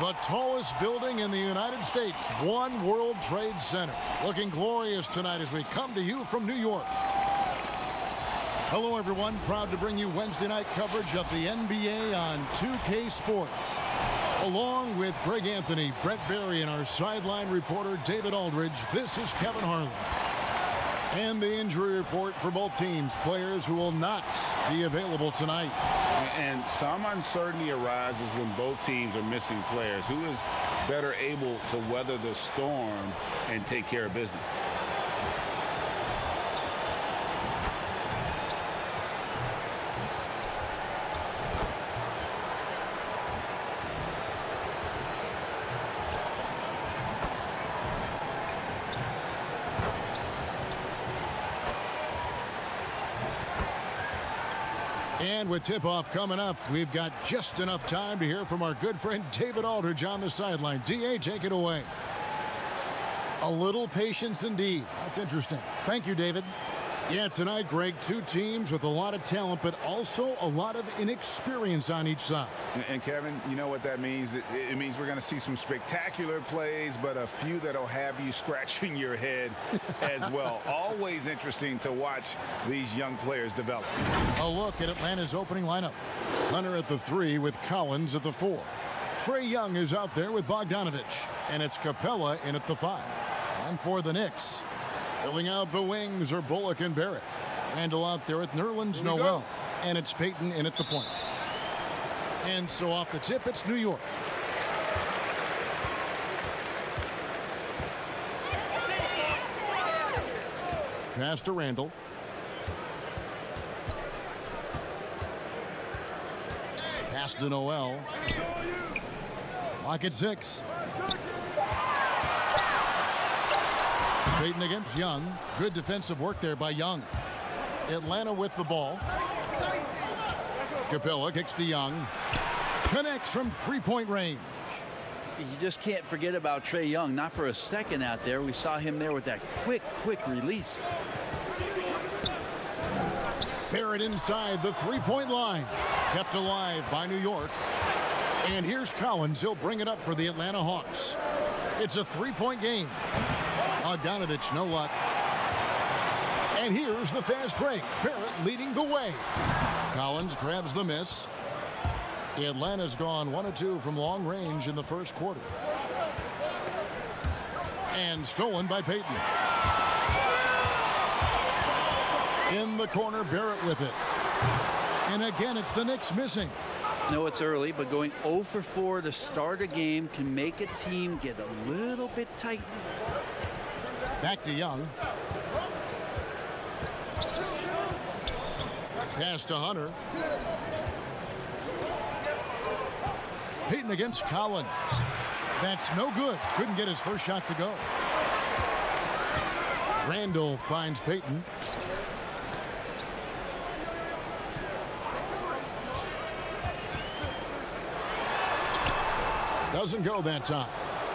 The tallest building in the United States, One World Trade Center. Looking glorious tonight as we come to you from New York. Hello, everyone. Proud to bring you Wednesday night coverage of the NBA on 2K Sports. Along with Greg Anthony, Brett Barry, and our sideline reporter, David Aldridge, this is Kevin Harlan. And the injury report for both teams, players who will not be available tonight. And some uncertainty arises when both teams are missing players. Who is better able to weather the storm and take care of business? And with tip-off coming up, we've got just enough time to hear from our good friend David Aldridge on the sideline. DA, take it away. A little patience indeed. That's interesting. Thank you, David. Yeah, tonight, Greg, two teams with a lot of talent, but also a lot of inexperience on each side. And Kevin, you know what that means? It means we're going to see some spectacular plays, but a few that'll have you scratching your head as well. Always interesting to watch these young players develop. A look at Atlanta's opening lineup. Hunter at the 3 with Collins at the 4. Trae Young is out there with Bogdanovich, and it's Capella in at the 5. And for the Knicks, filling out the wings are Bullock and Barrett. Randall out there with Nerlens Noel. And it's Payton in at the point. And so off the tip, it's New York. Pass to Randall. Pass to Noel. Lock at 6. Payton against Young. Good defensive work there by Young. Atlanta with the ball. Capella kicks to Young. Connects from three-point range. You just can't forget about Trae Young. Not for a second out there. We saw him there with that quick release. Barrett inside the three-point line. Kept alive by New York. And here's Collins. He'll bring it up for the Atlanta Hawks. It's a three-point game. Bogdanovich, no luck. And here's the fast break. Barrett leading the way. Collins grabs the miss. Atlanta's gone 1 of 2 from long range in the first quarter. And stolen by Payton. In the corner, Barrett with it. And again, it's the Knicks missing. No, it's early, but going 0 for 4 to start a game can make a team get a little bit tight. Back to Young. Pass to Hunter. Payton against Collins. That's no good. Couldn't get his first shot to go. Randall finds Payton. Doesn't go that time.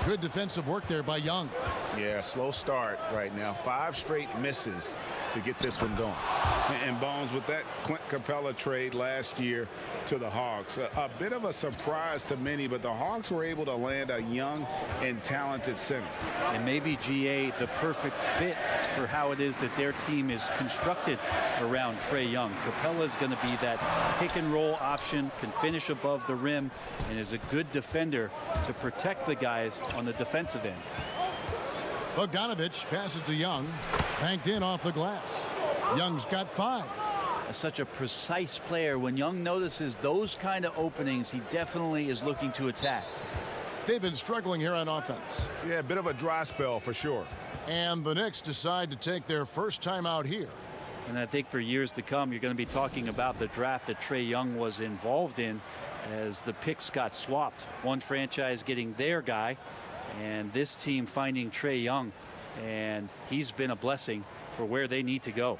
Good defensive work there by Young. Yeah, slow start right now. 5 straight misses to get this one going. And Bones, with that Clint Capella trade last year to the Hawks, a bit of a surprise to many, but the Hawks were able to land a young and talented center. And maybe GA the perfect fit for how it is that their team is constructed around Trae Young. Capella's going to be that pick and roll option, can finish above the rim, and is a good defender to protect the guys on the defensive end. Bogdanovich passes to Young. Banked in off the glass. Young's got 5. Such a precise player. When Young notices those kind of openings, he definitely is looking to attack. They've been struggling here on offense. Yeah, a bit of a dry spell for sure. And the Knicks decide to take their first time out here. And I think for years to come, you're going to be talking about the draft that Trae Young was involved in as the picks got swapped. One franchise getting their guy, and this team finding Trae Young. And he's been a blessing for where they need to go.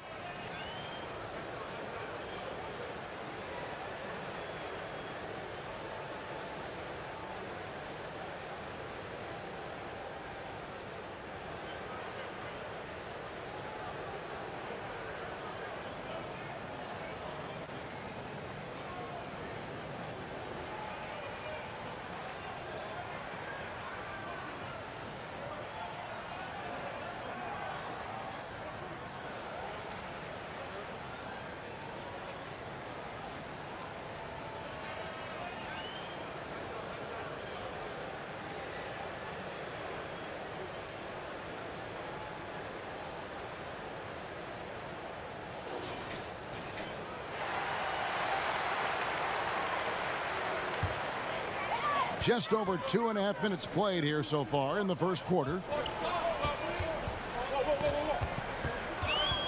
Just over 2.5 minutes played here so far in the first quarter.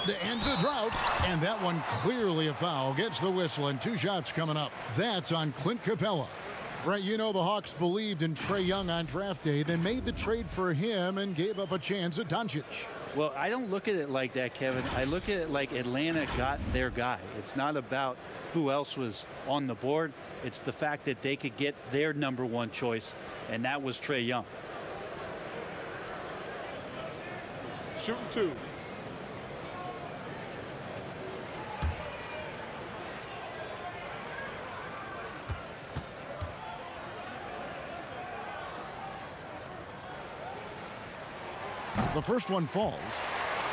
To end the drought, and that one clearly a foul. Gets the whistle, and 2 shots coming up. That's on Clint Capella. Brent, you know the Hawks believed in Trae Young on draft day, then made the trade for him and gave up a chance at Doncic. Well, I don't look at it like that, Kevin. I look at it like Atlanta got their guy. It's not about who else was on the board. It's the fact that they could get their #1 choice, and that was Trae Young. Shooting 2. The first one falls.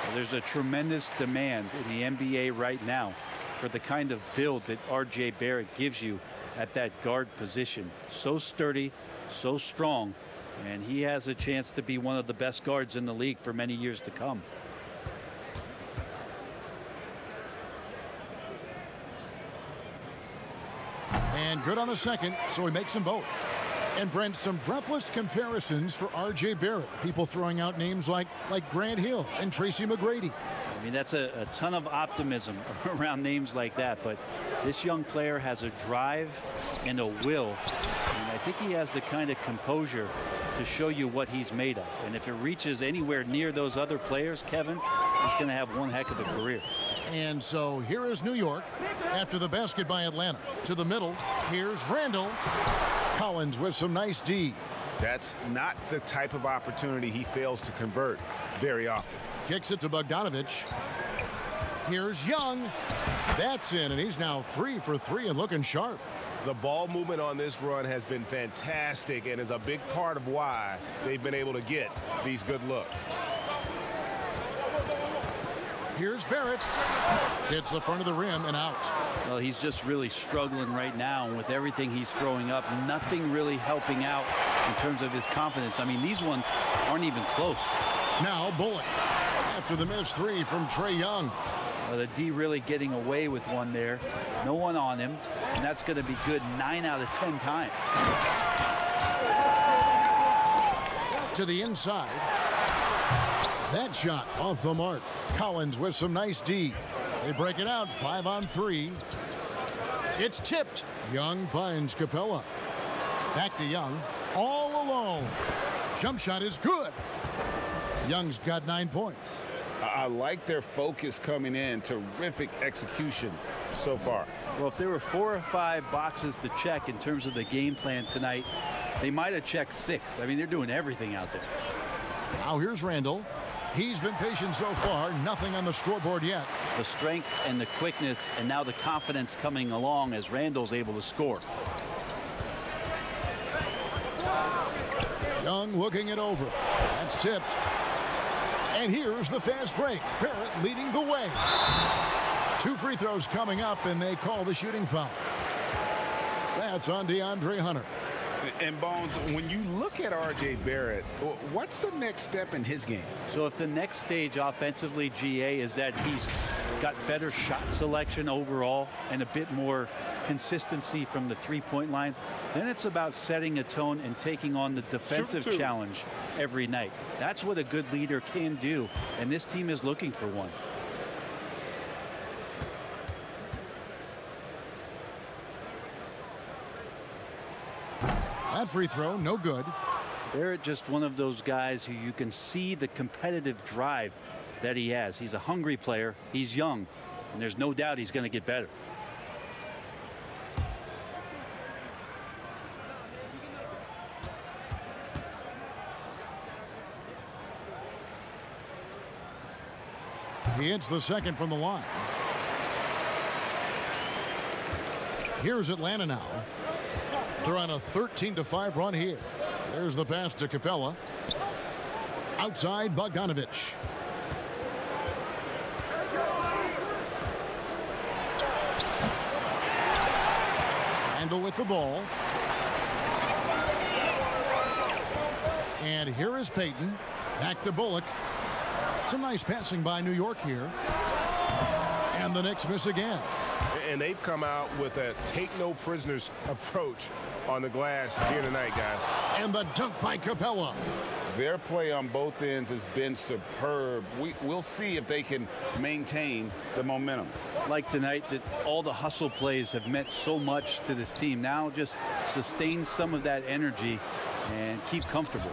Well, there's a tremendous demand in the NBA right now for the kind of build that R.J. Barrett gives you at that guard position. So sturdy, so strong, and he has a chance to be one of the best guards in the league for many years to come. And good on the second, so he makes them both. And Brent, some breathless comparisons for R.J. Barrett. People throwing out names like Grant Hill and Tracy McGrady. I mean, that's a ton of optimism around names like that. But this young player has a drive and a will. And I think he has the kind of composure to show you what he's made of. And if it reaches anywhere near those other players, Kevin, he's going to have one heck of a career. And so here is New York after the basket by Atlanta. To the middle, here's Randall. Collins with some nice D. That's not the type of opportunity he fails to convert very often. Kicks it to Bogdanovich. Here's Young. That's in, and he's now 3 for 3 and looking sharp. The ball movement on this run has been fantastic and is a big part of why they've been able to get these good looks. Here's Barrett. Hits the front of the rim and out. Well, he's just really struggling right now with everything he's throwing up. Nothing really helping out in terms of his confidence. I mean, these ones aren't even close. Now Bullock after the missed 3 from Trae Young. Well, the D really getting away with one there. No one on him, and that's going to be good 9 out of 10 times. To the inside. That shot off the mark. Collins with some nice D. They break it out 5 on 3. It's tipped. Young finds Capella. Back to Young. All alone. Jump shot is good. Young's got 9 points. I like their focus coming in. Terrific execution so far. Well, if there were 4 or 5 boxes to check in terms of the game plan tonight, they might have checked 6. I mean, they're doing everything out there. Now here's Randall. He's been patient so far. Nothing on the scoreboard yet. The strength and the quickness and now the confidence coming along as Randall's able to score. Young looking it over. That's tipped. And here's the fast break. Barrett leading the way. 2 free throws coming up, and they call the shooting foul. That's on DeAndre Hunter. And Bones, when you look at R.J. Barrett, what's the next step in his game? So if the next stage offensively, GA, is that he's got better shot selection overall and a bit more consistency from the three-point line, then it's about setting a tone and taking on the defensive challenge every night. That's what a good leader can do, and this team is looking for one. That free throw, no good. Barrett just one of those guys who you can see the competitive drive that he has. He's a hungry player. He's young, and there's no doubt he's going to get better. He hits the second from the line. Here's Atlanta now. They're on a 13-5 run here. There's the pass to Capella. Outside, Bogdanovich. Randall with the ball. And here is Payton. Back to Bullock. Some nice passing by New York here. And the Knicks miss again. And they've come out with a take-no-prisoners approach on the glass here tonight, guys. And the dunk by Capella. Their play on both ends has been superb. We'll see if they can maintain the momentum. Like tonight, that all the hustle plays have meant so much to this team. Now just sustain some of that energy and keep comfortable.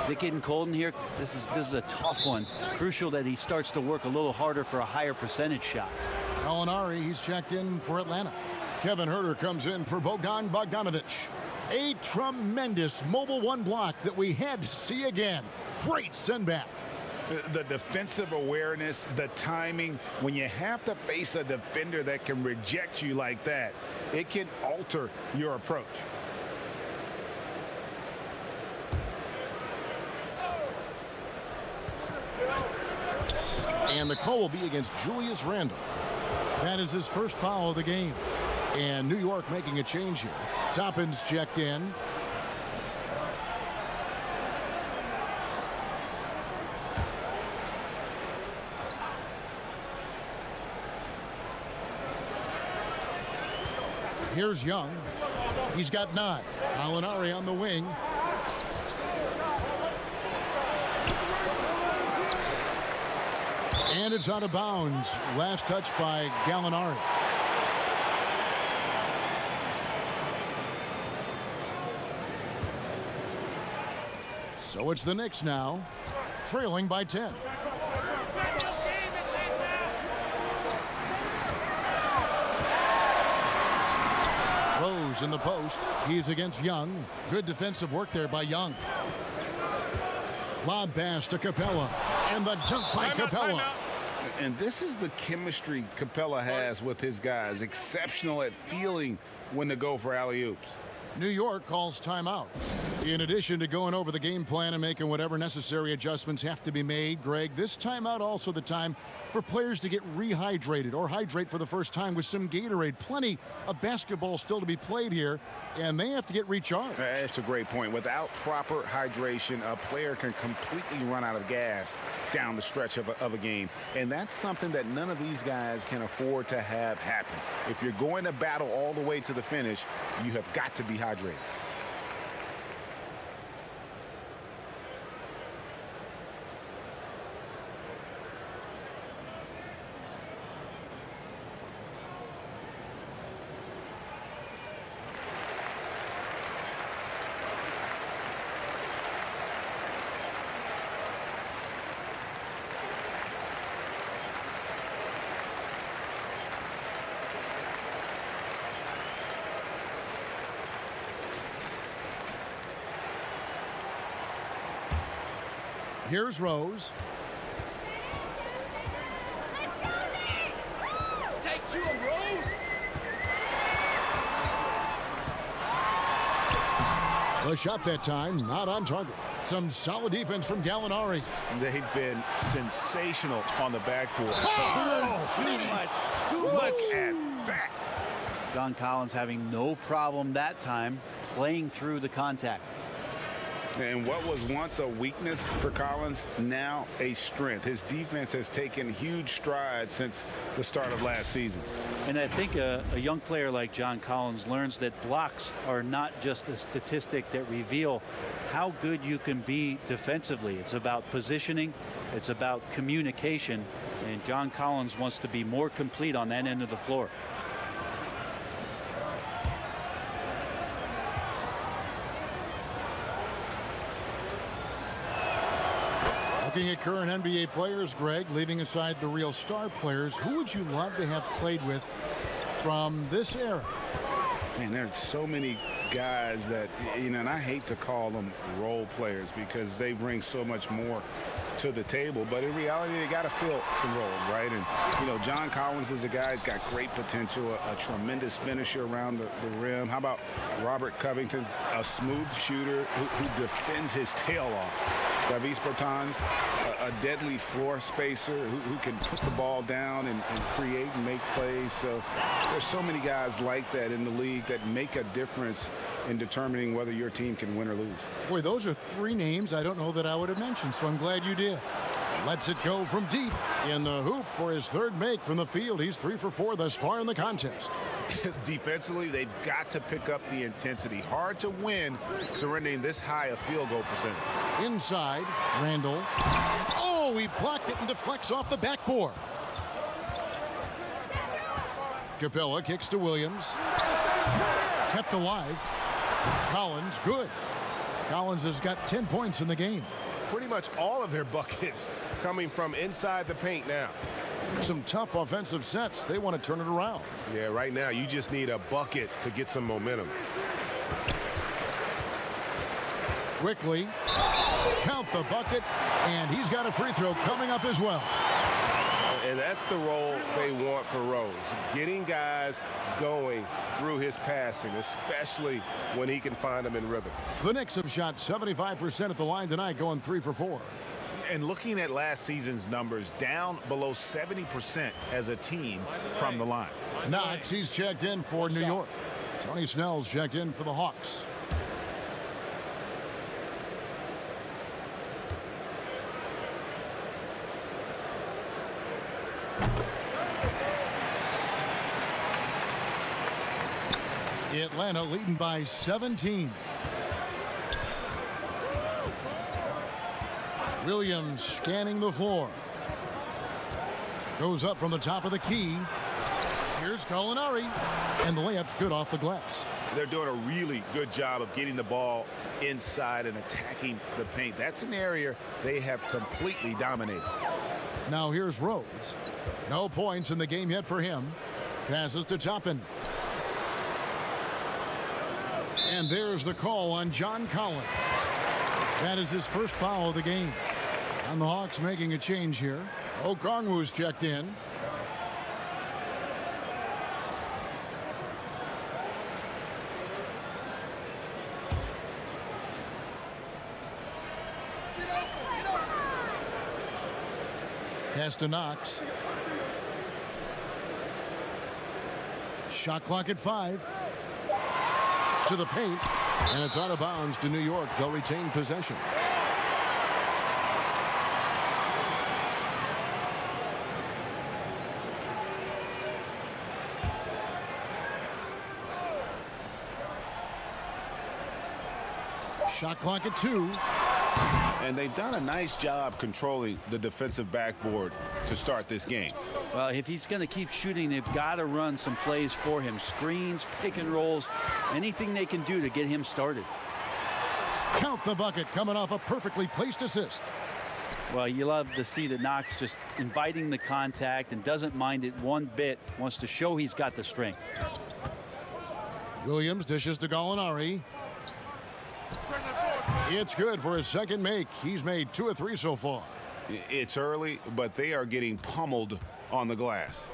Is it getting cold in here? This is a tough one. Crucial that he starts to work a little harder for a higher percentage shot. Gallinari, he's checked in for Atlanta. Kevin Herter comes in for Bogdan Bogdanovic. A tremendous mobile one block that we had to see again. Great send back. The defensive awareness, the timing, when you have to face a defender that can reject you like that, it can alter your approach. And the call will be against Julius Randle. That is his first foul of the game. And New York making a change here. Toppin's checked in. Here's Young. He's got 9. Gallinari on the wing. And it's out of bounds. Last touch by Gallinari. So it's the Knicks now, trailing by 10. Rose in the post. He's against Young. Good defensive work there by Young. Lob pass to Capella. And the dunk by Capella. And this is the chemistry Capella has with his guys. Exceptional at feeling when to go for alley-oops. New York calls timeout. In addition to going over the game plan and making whatever necessary adjustments have to be made, Greg, this timeout also the time for players to get rehydrated or hydrate for the first time with some Gatorade. Plenty of basketball still to be played here, and they have to get recharged. That's a great point. Without proper hydration, a player can completely run out of gas down the stretch of a game. And that's something that none of these guys can afford to have happen. If you're going to battle all the way to the finish, you have got to be hydrated. Here's Rose. Take to him, Rose. The shot that time, not on target. Some solid defense from Gallinari. They've been sensational on the backboard. Look at that. John Collins having no problem that time playing through the contact. And what was once a weakness for Collins, now a strength. His defense has taken huge strides since the start of last season. And I think a young player like John Collins learns that blocks are not just a statistic that reveal how good you can be defensively. It's about positioning. It's about communication. And John Collins wants to be more complete on that end of the floor. Looking at current NBA players, Greg, leaving aside the real star players, who would you love to have played with from this era? Man, there's so many guys that, you know, and I hate to call them role players because they bring so much more to the table, but in reality they got to fill some roles, right? And you know, John Collins is a guy who's got great potential, a tremendous finisher around the rim. How about Robert Covington, a smooth shooter who defends his tail off? Davis Bertans, a deadly floor spacer who can put the ball down and create and make plays. So there's so many guys like that in the league that make a difference in determining whether your team can win or lose. Boy, those are three names I don't know that I would have mentioned, so I'm glad you did. Lets it go from deep in the hoop for his third make from the field. He's 3 for 4 thus far in the contest. Defensively, they've got to pick up the intensity. Hard to win surrendering this high a field goal percentage. Inside, Randall. Oh, he blocked it and deflects off the backboard. Capella kicks to Williams. Kept alive. Collins, good. Collins has got 10 points in the game. Pretty much all of their buckets coming from inside the paint now. Some tough offensive sets. They want to turn it around. Yeah, right now you just need a bucket to get some momentum. Quickly, count the bucket, and he's got a free throw coming up as well. And that's the role they want for Rose, getting guys going through his passing, especially when he can find them in rhythm. The Knicks have shot 75% at the line tonight, going 3 for 4. And looking at last season's numbers, down below 70% as a team from the line. Knox, he's checked in for New York. Tony Snell's checked in for the Hawks. Atlanta leading by 17. Williams scanning the floor. Goes up from the top of the key. Here's Gallinari. And the layup's good off the glass. They're doing a really good job of getting the ball inside and attacking the paint. That's an area they have completely dominated. Now here's Rhodes. No points in the game yet for him. Passes to Toppin. And there's the call on John Collins. That is his first foul of the game. And the Hawks making a change here. Okongwu's checked in. Pass to Knox. Shot clock at 5. To the paint, and it's out of bounds to New York. They'll retain possession. Shot clock at 2. And they've done a nice job controlling the defensive backboard to start this game. Well, if he's going to keep shooting, they've got to run some plays for him. Screens, pick and rolls, anything they can do to get him started. Count the bucket coming off a perfectly placed assist. Well, you love to see that Knox just inviting the contact and doesn't mind it one bit. Wants to show he's got the strength. Williams dishes to Gallinari. It's good for his second make. He's made 2 of 3 so far. It's early, but they are getting pummeled on the glass.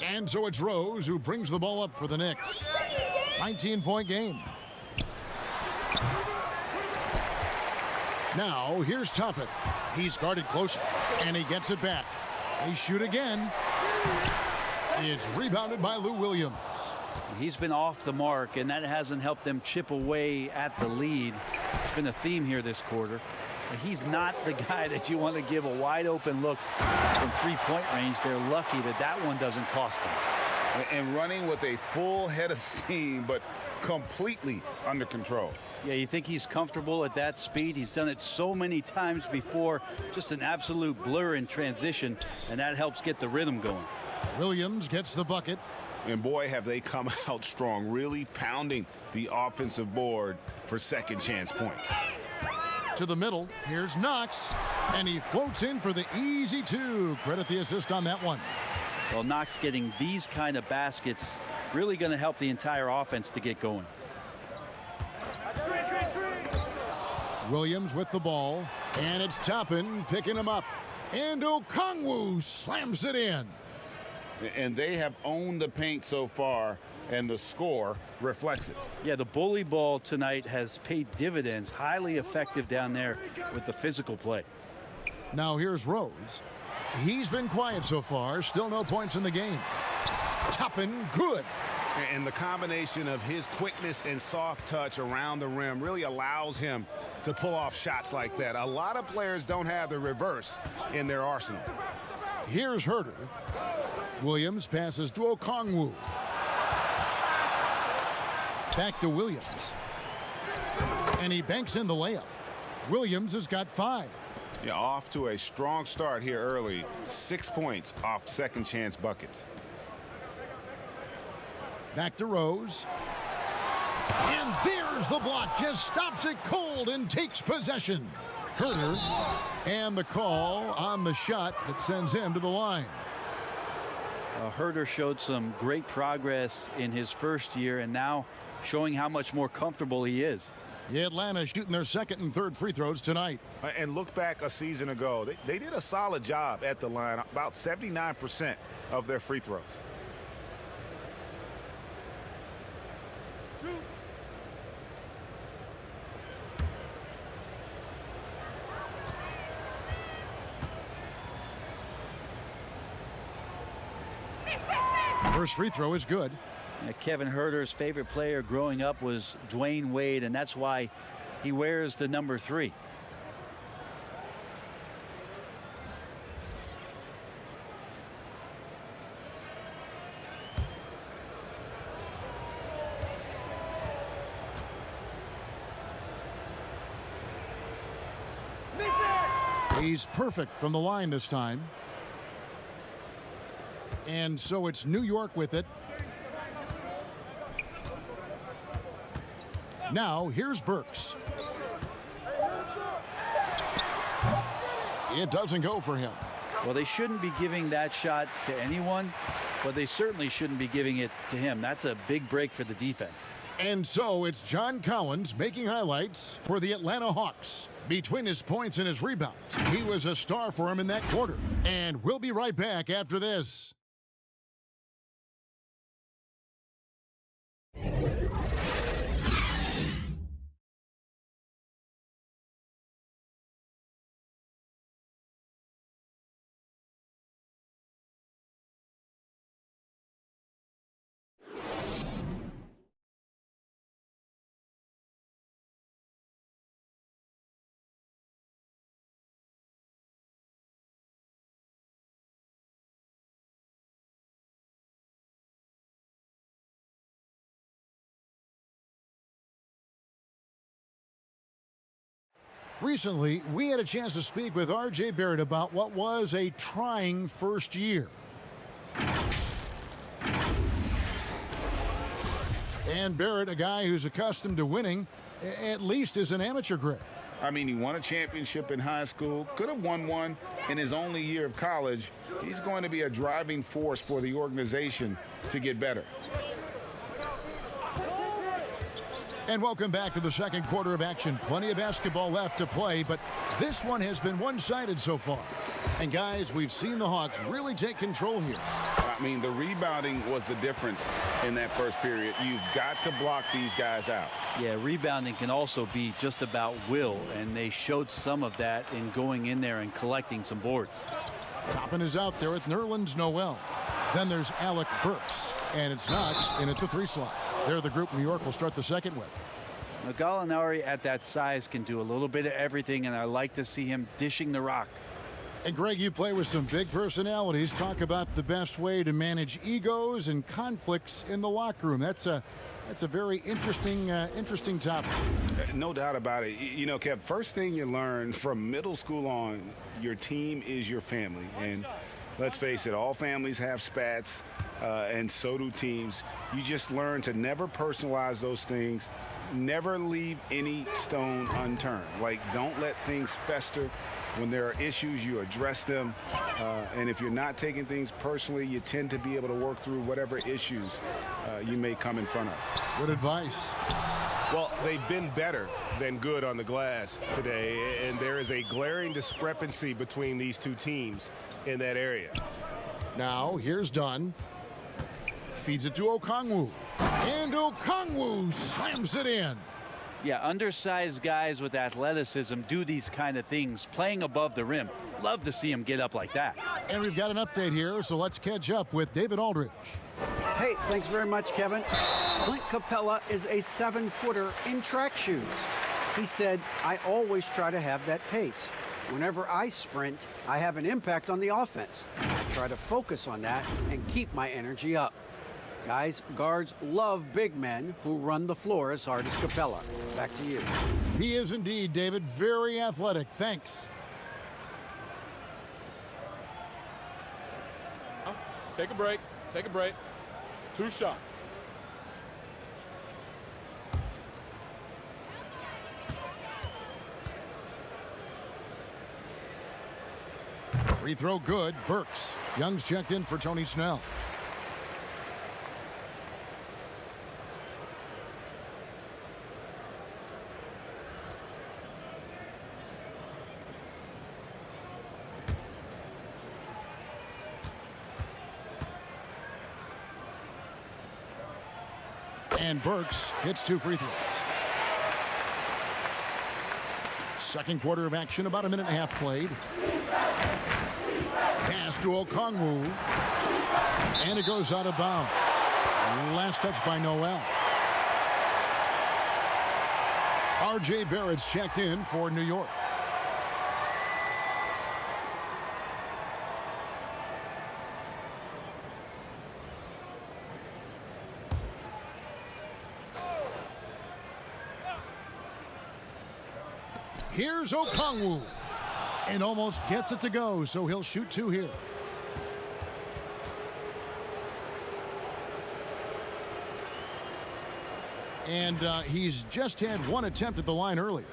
And so it's Rose who brings the ball up for the Knicks. 19-point game. Now here's Toppin. He's guarded close, and he gets it back. They shoot again. It's rebounded by Lou Williams. He's been off the mark, and that hasn't helped them chip away at the lead. It's been a theme here this quarter. He's not the guy that you want to give a wide open look from three-point range. They're lucky that that one doesn't cost them. And running with a full head of steam, but completely under control. Yeah, you think he's comfortable at that speed? He's done it so many times before. Just an absolute blur in transition, and that helps get the rhythm going. Williams gets the bucket. And boy, have they come out strong, really pounding the offensive board for second chance points. To the middle, here's Knox, and he floats in for the easy 2. Credit the assist on that one. Well, Knox getting these kind of baskets really going to help the entire offense to get going. Williams with the ball, and it's Toppin picking him up. And Okongwu slams it in. And they have owned the paint so far, and the score reflects it. Yeah, the bully ball tonight has paid dividends. Highly effective down there with the physical play. Now here's Rose. He's been quiet so far. Still no points in the game. Toppin, good. And the combination of his quickness and soft touch around the rim really allows him to pull off shots like that. A lot of players don't have the reverse in their arsenal. Here's Herter. Williams passes to Okongwu. Back to Williams. And he banks in the layup. Williams has got 5. Yeah, off to a strong start here early. 6 points off second chance buckets. Back to Rose. And there's the block. Just stops it cold and takes possession. Herter. And the call on the shot that sends him to the line. Herter showed some great progress in his first year and now showing how much more comfortable he is. Atlanta shooting their second and third free throws tonight. And look back a season ago. They did a solid job at the line. About 79% of their free throws. First free throw is good. Kevin Herter's favorite player growing up was Dwayne Wade, and that's why he wears the number 3. He's perfect from the line this time. And so it's New York with it. Now here's Burks. It doesn't go for him. Well, they shouldn't be giving that shot to anyone, but they certainly shouldn't be giving it to him. That's a big break for the defense. And so it's John Collins making highlights for the Atlanta Hawks. Between his points and his rebounds, he was a star for him in that quarter. And we'll be right back after this. Recently, we had a chance to speak with R.J. Barrett about what was a trying first year. And Barrett, a guy who's accustomed to winning, at least as an amateur grade. I mean, he won a championship in high school, could have won one in his only year of college. He's going to be a driving force for the organization to get better. And welcome back to the second quarter of action. Plenty of basketball left to play, but this one has been one-sided so far. And guys, we've seen the Hawks really take control here. I mean, the rebounding was the difference in that first period. You've got to block these guys out. Yeah, rebounding can also be just about will, and they showed some of that in going in there and collecting some boards. Toppin is out there with Nerlens Noel. Then there's Alec Burks, and it's Knox in at the 3 slot. They're the group New York will start the second with. Now, Gallinari at that size can do a little bit of everything, and I like to see him dishing the rock. And Greg, you play with some big personalities. Talk about the best way to manage egos and conflicts in the locker room. That's a very interesting topic. No doubt about it. You know, Kev, first thing you learn from middle school on, your team is your family. And let's face it, all families have spats, and so do teams. You just learn to never personalize those things. Never leave any stone unturned. Like, don't let things fester. When there are issues, you address them. And if you're not taking things personally, you tend to be able to work through whatever issues you may come in front of. Good advice. Well, they've been better than good on the glass today, and there is a glaring discrepancy between these two teams in that area. Now, here's Dunn. Feeds it to Okongwu. And Okongwu slams it in. Yeah, undersized guys with athleticism do these kind of things, playing above the rim. Love to see him get up like that. And we've got an update here, so let's catch up with David Aldridge. Hey, thanks very much, Kevin. Clint Capella is a 7-footer in track shoes. He said, I always try to have that pace. Whenever I sprint, I have an impact on the offense. I try to focus on that and keep my energy up. Guys, guards love big men who run the floor as hard as Capella. Back to you. He is indeed, David. Very athletic. Thanks. Take a break. Take a break. 2 shots. Free throw good. Burks. Young's checked in for Tony Snell. And Burks hits 2 free throws. Second quarter of action, about a minute and a half played. Pass to Okongwu. And it goes out of bounds. Last touch by Noel. R.J. Barrett's checked in for New York. Here's Okongwu. And almost gets it to go, so he'll shoot 2 here. And he's just had 1 attempt at the line earlier.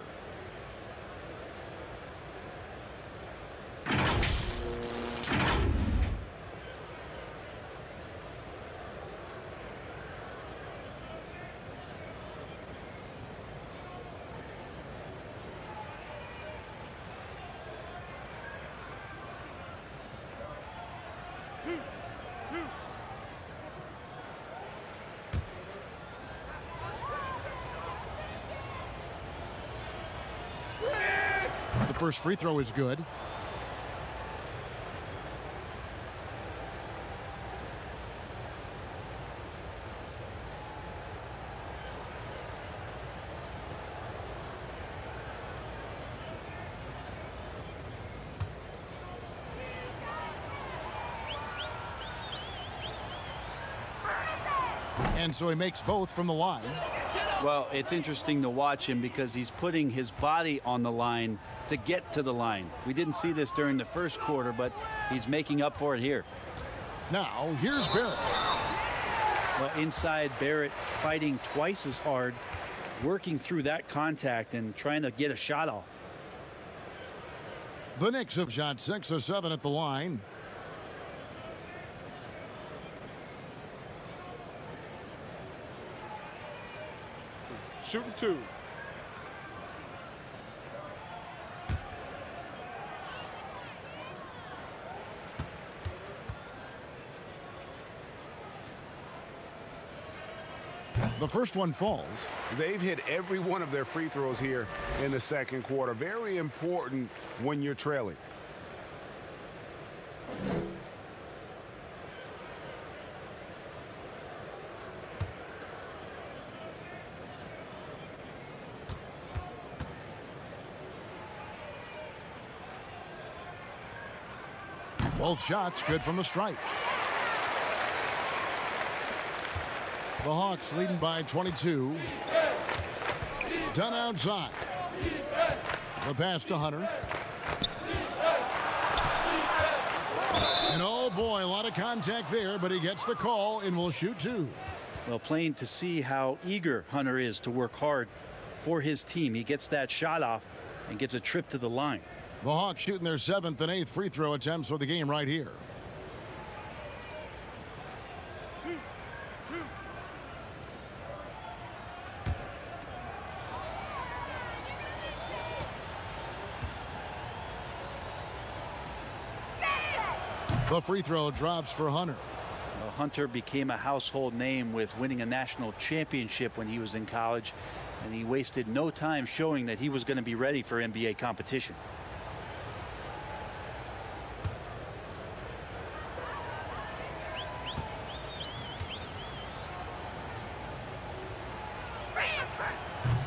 The first free throw is good. And so he makes both from the line. Well, it's interesting to watch him because he's putting his body on the line to get to the line. We didn't see this during the first quarter, but he's making up for it here. Now, here's Barrett. Well, inside, Barrett fighting twice as hard, working through that contact and trying to get a shot off. The Knicks have shot 6 of 7 at the line. Shooting 2. The first one falls. They've hit every one of their free throws here in the second quarter. Very important when you're trailing. Both shots good from the stripe. The Hawks leading by 22. Done outside. The pass to Hunter. And oh boy, a lot of contact there, but he gets the call and will shoot 2. Well, plain to see how eager Hunter is to work hard for his team. He gets that shot off and gets a trip to the line. The Hawks shooting their 7th and 8th free throw attempts for the game right here. The free throw drops for Hunter. Well, Hunter became a household name with winning a national championship when he was in college, and he wasted no time showing that he was going to be ready for NBA competition.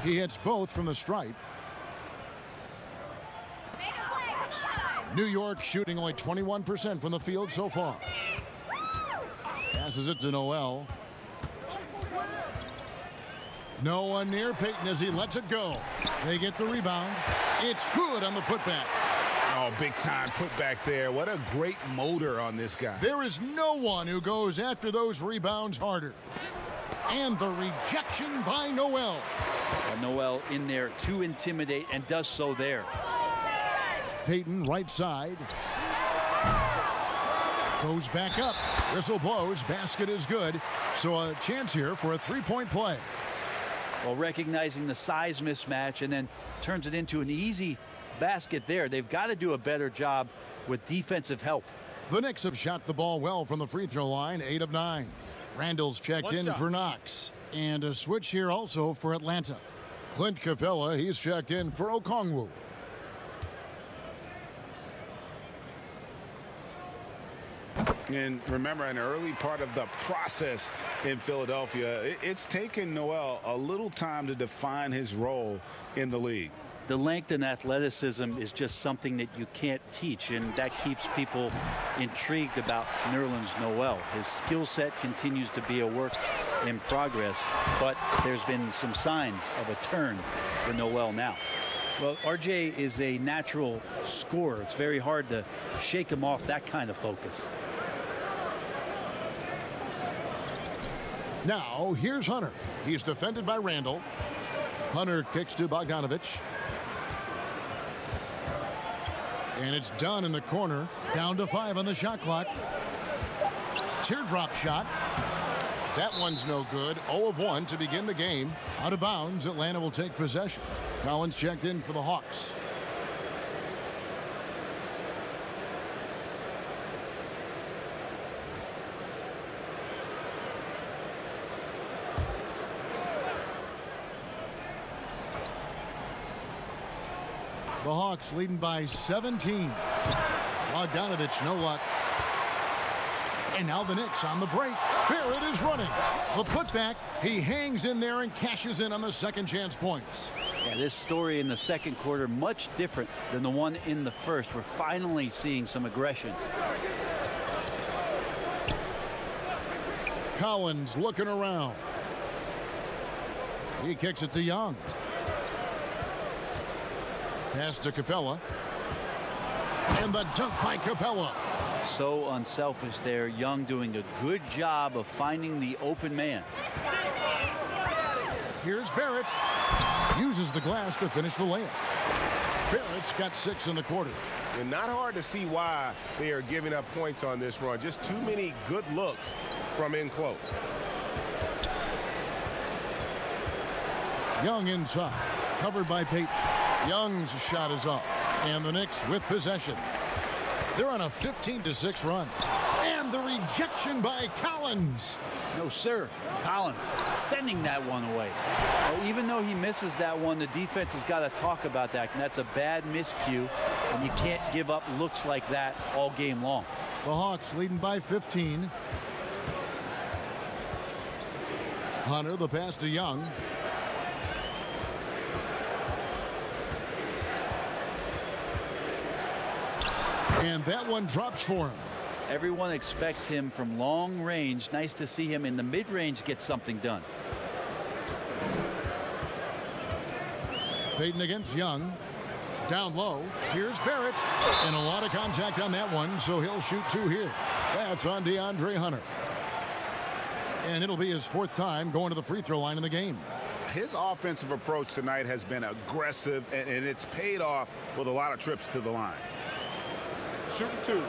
He hits both from the stripe. New York shooting only 21% from the field so far. Passes it to Noel. No one near Payton as he lets it go. They get the rebound. It's good on the putback. Oh, big time putback there. What a great motor on this guy. There is no one who goes after those rebounds harder. And the rejection by Noel. Noel in there to intimidate and does so there. Payton right side. Goes back up. Whistle blows. Basket is good. So a chance here for a three-point play. Well, recognizing the size mismatch and then turns it into an easy basket there. They've got to do a better job with defensive help. The Knicks have shot the ball well from the free throw line, 8 of 9. Randall's checked in for Knox. And a switch here also for Atlanta. Clint Capella, he's checked in for Okongwu. And remember, an early part of the process in Philadelphia, it's taken Noel a little time to define his role in the league. The length and athleticism is just something that you can't teach, and that keeps people intrigued about Nerlens Noel. His skill set continues to be a work in progress, but there's been some signs of a turn for Noel now. Well, RJ is a natural scorer. It's very hard to shake him off that kind of focus. Now, here's Hunter. He's defended by Randall. Hunter kicks to Bogdanovich. And it's done in the corner. Down to 5 on the shot clock. Teardrop shot. That one's no good. 0 of 1 to begin the game. Out of bounds, Atlanta will take possession. Collins checked in for the Hawks. The Hawks leading by 17. Bogdanovich, no luck. And now the Knicks on the break. Barrett is running. The putback. He hangs in there and cashes in on the second chance points. Yeah, this story in the second quarter much different than the one in the first. We're finally seeing some aggression. Collins looking around. He kicks it to Young. Pass to Capella. And the dunk by Capella. So unselfish there. Young doing a good job of finding the open man. Here's Barrett. Uses the glass to finish the layup. Barrett's got 6 in the quarter. And not hard to see why they are giving up points on this run. Just too many good looks from in close. Young inside. Covered by Payton. Young's shot is off. And the Knicks with possession. They're on a 15-6 run. And the rejection by Collins. No, sir. Collins sending that one away. Well, even though he misses that one, the defense has got to talk about that. And that's a bad miscue. And you can't give up looks like that all game long. The Hawks leading by 15. Hunter, the pass to Young. And that one drops for him. Everyone expects him from long range. Nice to see him in the mid-range get something done. Payton against Young. Down low. Here's Barrett. And a lot of contact on that one, so he'll shoot 2 here. That's on DeAndre Hunter. And it'll be his 4th time going to the free throw line in the game. His offensive approach tonight has been aggressive, and it's paid off with a lot of trips to the line. Shooting 2.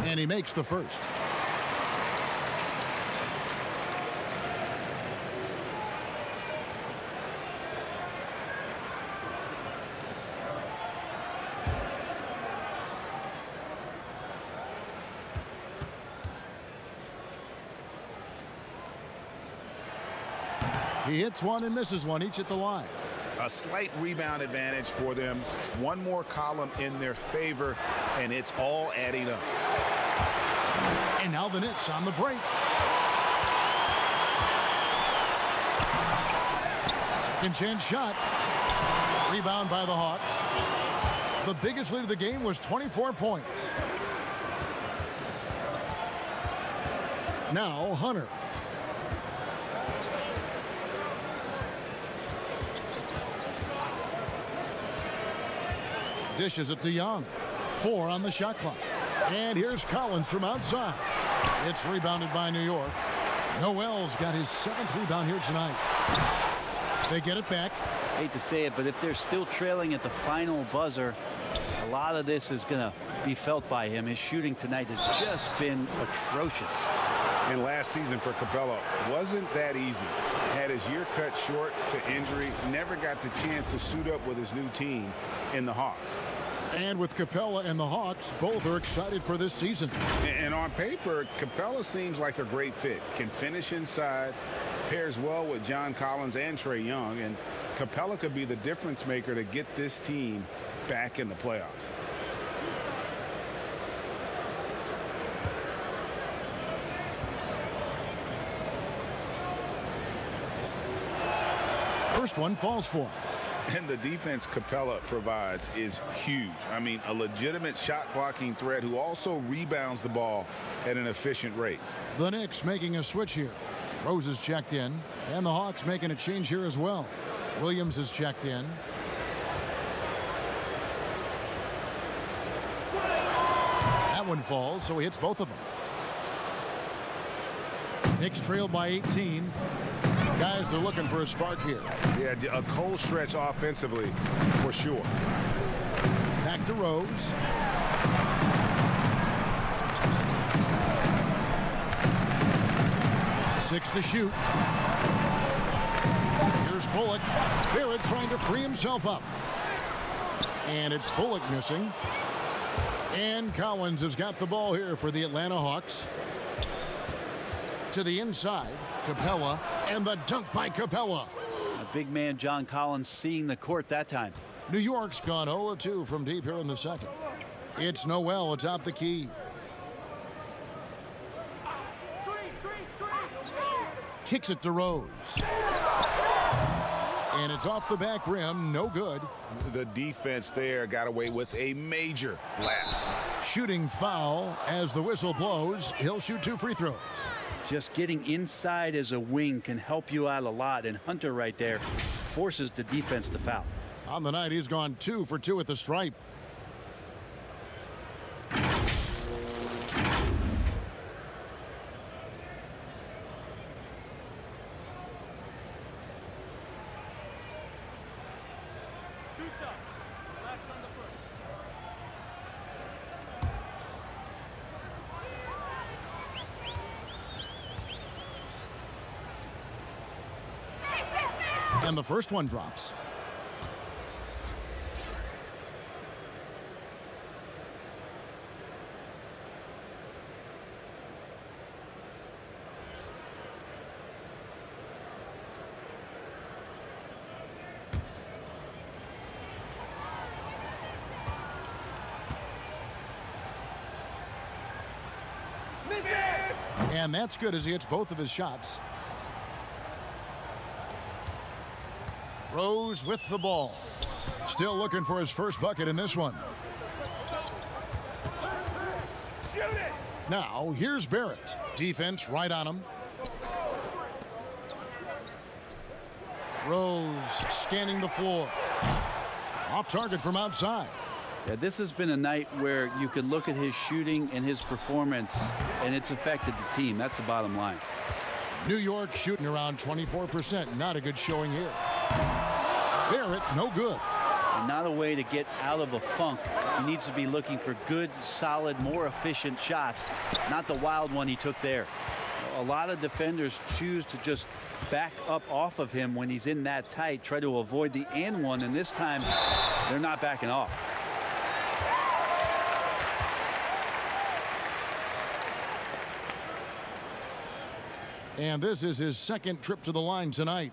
And he makes the first. He hits one and misses one, each at the line. A slight rebound advantage for them. One more column in their favor, and it's all adding up. And now the Knicks on the break. Second chance shot. Rebound by the Hawks. The biggest lead of the game was 24 points. Now Hunter. Dishes it to Young. 4 on the shot clock. And here's Collins from outside. It's rebounded by New York. Noel's got his 7th rebound here tonight. They get it back. Hate to say it, but if they're still trailing at the final buzzer, a lot of this is going to be felt by him. His shooting tonight has just been atrocious. And last season for Capella wasn't that easy. Had his year cut short to injury, never got the chance to suit up with his new team in the Hawks. And with Capella and the Hawks, both are excited for this season. And on paper, Capella seems like a great fit. Can finish inside, pairs well with John Collins and Trae Young, and Capella could be the difference maker to get this team back in the playoffs. First one falls for him. And the defense Capella provides is huge. I mean, a legitimate shot blocking threat who also rebounds the ball at an efficient rate. The Knicks making a switch here. Rose is checked in, and the Hawks making a change here as well. Williams is checked in. That one falls, so he hits both of them. Knicks trailed by 18. Guys are looking for a spark here. Yeah, a cold stretch offensively for sure. Back to Rose. Six to shoot. Here's Bullock. Barrett trying to free himself up. And it's Bullock missing. And Collins has got the ball here for the Atlanta Hawks. To the inside, Capella, and the dunk by Capella. A big man, John Collins, seeing the court that time. New York's gone 0-2 from deep here in the second. It's Noel atop the key. Kicks it to Rose. And it's off the back rim, no good. The defense there got away with a major lapse. Shooting foul as the whistle blows. He'll shoot 2 free throws. Just getting inside as a wing can help you out a lot, and Hunter right there forces the defense to foul. On the night, he's gone 2 for 2 at the stripe. And the first one drops. And that's good as he hits both of his shots. Rose with the ball. Still looking for his first bucket in this one. Now, here's Barrett. Defense right on him. Rose scanning the floor. Off target from outside. Yeah, this has been a night where you could look at his shooting and his performance, and it's affected the team. That's the bottom line. New York shooting around 24%. Not a good showing here. Barrett, no good. And not a way to get out of a funk. He needs to be looking for good, solid, more efficient shots, not the wild one he took there. A lot of defenders choose to just back up off of him when he's in that tight, try to avoid the and one, and this time they're not backing off. And this is his second trip to the line tonight.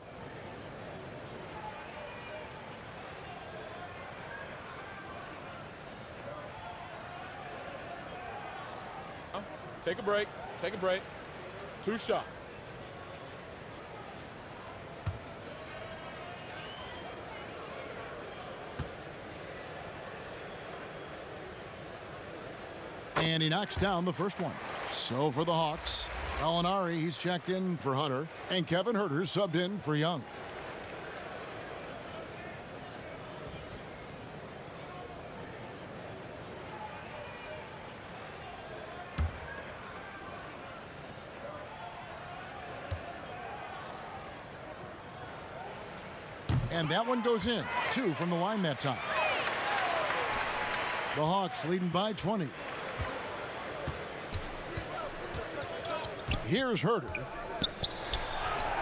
Take a break. Take a break. 2 shots. And he knocks down the first one. So for the Hawks, Gallinari, he's checked in for Hunter, and Kevin Huerter subbed in for Young. And that one goes in. 2 from the line that time. The Hawks leading by 20. Here's Huerter.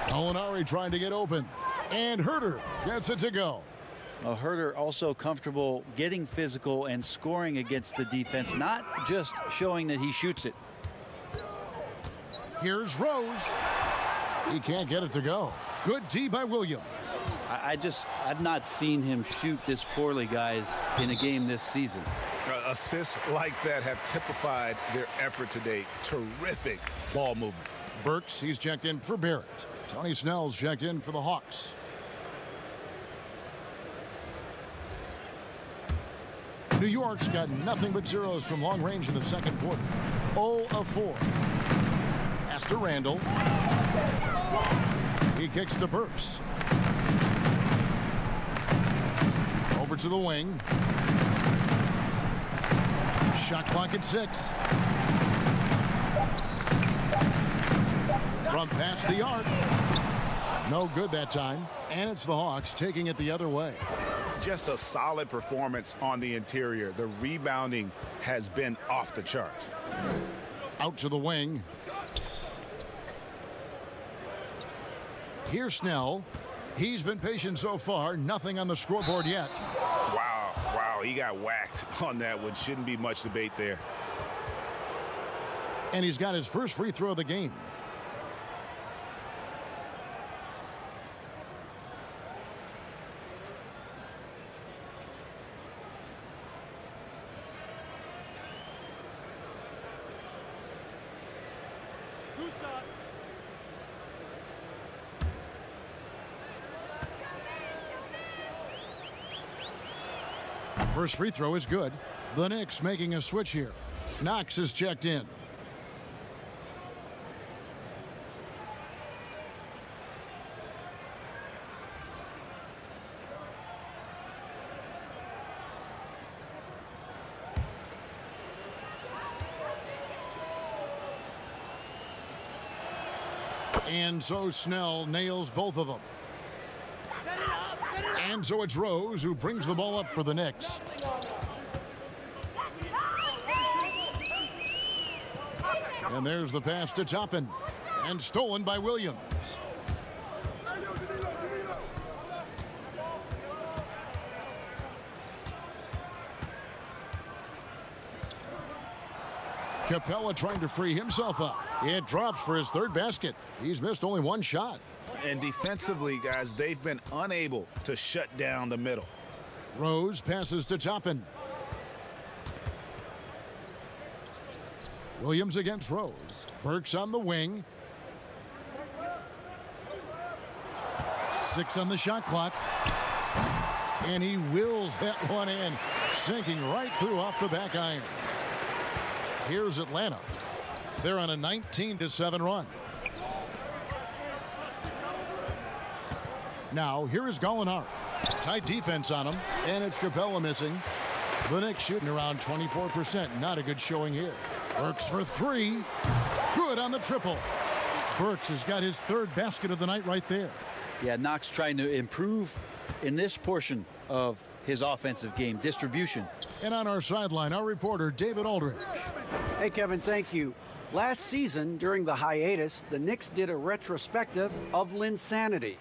Gallinari trying to get open. And Huerter gets it to go. Well, Huerter also comfortable getting physical and scoring against the defense, not just showing that he shoots it. Here's Rose. He can't get it to go. Good D by Williams. I've not seen him shoot this poorly, guys, in a game this season. Assists like that have typified their effort today. Terrific ball movement. Burks, he's checked in for Barrett. Tony Snell's checked in for the Hawks. New York's got nothing but zeros from long range in the second quarter. 0 of 4. Pass to Randall. He kicks to Burks. Over to the wing. Shot clock at 6. From past the arc. No good that time. And it's the Hawks taking it the other way. Just a solid performance on the interior. The rebounding has been off the charts. Out to the wing. Here's Snell. He's been patient so far. Nothing on the scoreboard yet. Wow, he got whacked on that one. Shouldn't be much debate there. And he's got his first free throw of the game. First free throw is good. The Knicks making a switch here. Knox is checked in. And so Snell nails both of them. And so it's Rose who brings the ball up for the Knicks. And there's the pass to Toppin. And stolen by Williams. Capella trying to free himself up. It drops for his third basket. He's missed only one shot. And defensively, guys, they've been unable to shut down the middle. Rose passes to Toppin. Williams against Rose. Burks on the wing. 6 on the shot clock. And he wills that one in, sinking right through off the back iron. Here's Atlanta. They're on a 19-7 run. Now, here is Gallinari. Tight defense on him, and it's Capella missing. The Knicks shooting around 24%. Not a good showing here. Burks for 3. Good on the triple. Burks has got his third basket of the night right there. Yeah, Knox trying to improve in this portion of his offensive game, distribution. And on our sideline, our reporter, David Aldridge. Hey, Kevin, thank you. Last season, during the hiatus, the Knicks did a retrospective of Linsanity.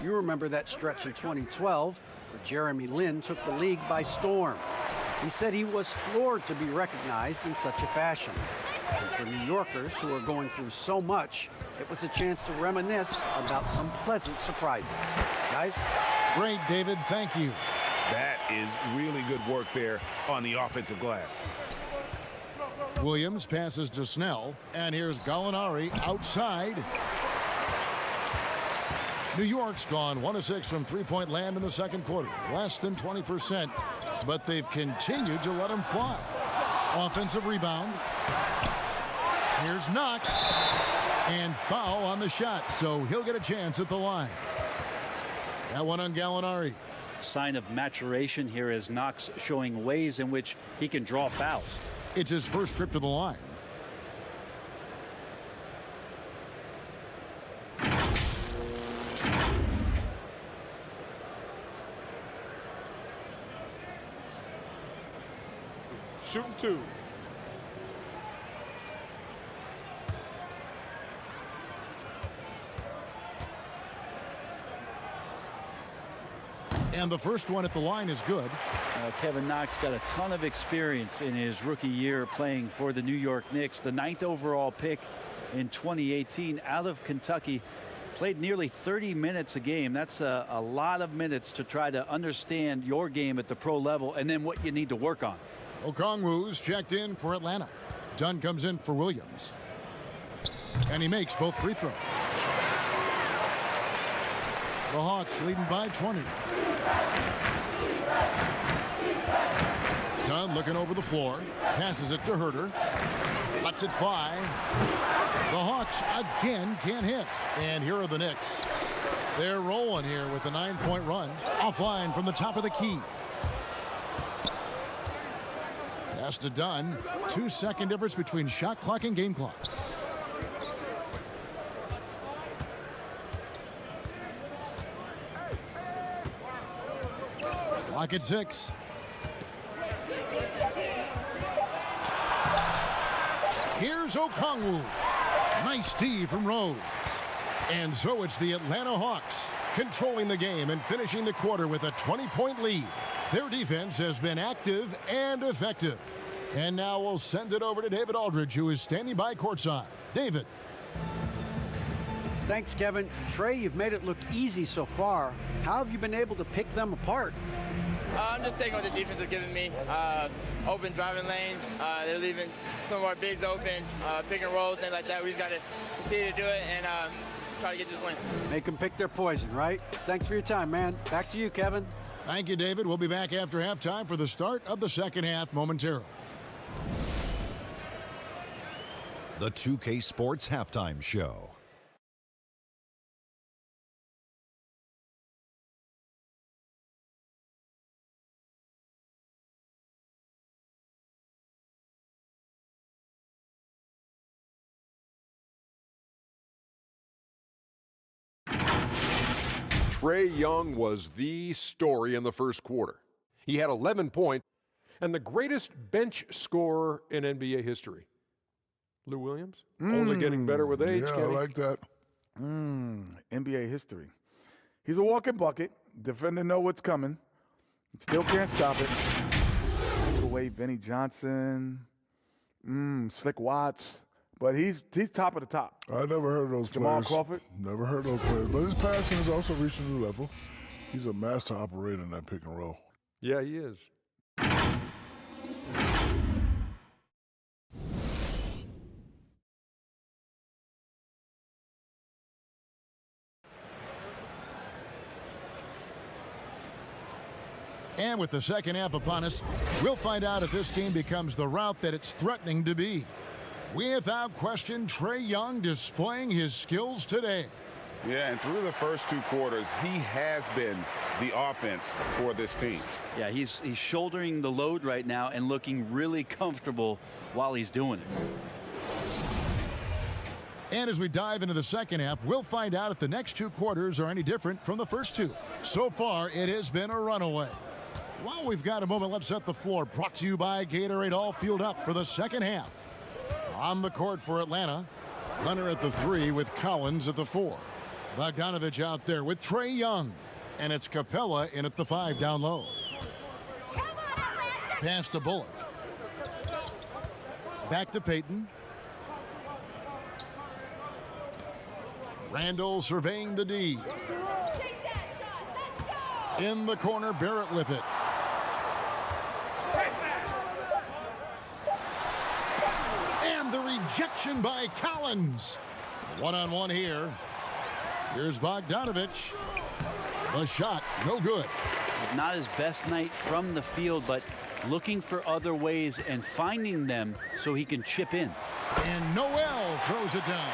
You remember that stretch in 2012 where Jeremy Lin took the league by storm. He said he was floored to be recognized in such a fashion. And for New Yorkers who are going through so much, it was a chance to reminisce about some pleasant surprises. Guys? Great, David. Thank you. That is really good work there on the offensive glass. Williams passes to Snell, and here's Gallinari outside. New York's gone 1 of 6 from three-point land in the second quarter, less than 20%, but they've continued to let them fly. Offensive rebound. Here's Knox, and foul on the shot, so he'll get a chance at the line. That one on Gallinari. Sign of maturation here as Knox showing ways in which he can draw fouls. It's his first trip to the line. Shooting 2. And the first one at the line is good. Kevin Knox got a ton of experience in his rookie year playing for the New York Knicks. The 9th overall pick in 2018 out of Kentucky. Played nearly 30 minutes a game. That's a lot of minutes to try to understand your game at the pro level and then what you need to work on. Okongwu's checked in for Atlanta. Dunn comes in for Williams. And he makes both free throws. The Hawks leading by 20. Dunn looking over the floor. Passes it to Herter. Lets it fly. The Hawks again can't hit. And here are the Knicks. They're rolling here with a 9-point run. Offline from the top of the key. Pass to Dunn. 2-second difference between shot clock and game clock. Clock at 6. Here's Okongwu. Nice D from Rose. And so it's the Atlanta Hawks controlling the game and finishing the quarter with a 20-point lead. Their defense has been active and effective. And now we'll send it over to David Aldridge, who is standing by courtside. David. Thanks, Kevin. Trey, you've made it look easy so far. How have you been able to pick them apart? I'm just taking what the defense is giving me. Open driving lanes. They're leaving some of our bigs open, pick and rolls, things like that. We just got to continue to do it and try to get this win. Make them pick their poison, right? Thanks for your time, man. Back to you, Kevin. Thank you, David. We'll be back after halftime for the start of the second half momentarily. The 2K Sports Halftime Show. Trae Young was the story in the first quarter. He had 11 points and the greatest bench scorer in NBA history. Lou Williams, only getting better with age. Yeah, I like that. NBA history. He's a walking bucket. Defender know what's coming. Still can't stop it. Take away Benny Johnson, Slick Watts. But he's top of the top. I never heard of those Jamal players. Crawford? Never heard of those players. But his passing has also reached a new level. He's a master operator in that pick and roll. Yeah, he is. And with the second half upon us, we'll find out if this game becomes the route that it's threatening to be. Without question, Trae Young displaying his skills today. Yeah, and through the first 2 quarters, he has been the offense for this team. Yeah, he's shouldering the load right now and looking really comfortable while he's doing it. And as we dive into the second half, we'll find out if the next 2 quarters are any different from the first 2. So far, it has been a runaway. While we've got a moment, let's set the floor. Brought to you by Gatorade, all fueled up for the second half. On the court for Atlanta, Hunter at the 3 with Collins at the 4. Bogdanovich out there with Trae Young. And it's Capella in at the 5 down low. Pass to Bullock. Back to Payton. Randall surveying the D. In the corner, Barrett with it. rejection by Collins. One-on-one here. Here's Bogdanovich. The shot, no good. Not his best night from the field, but looking for other ways and finding them so he can chip in. And Noel throws it down.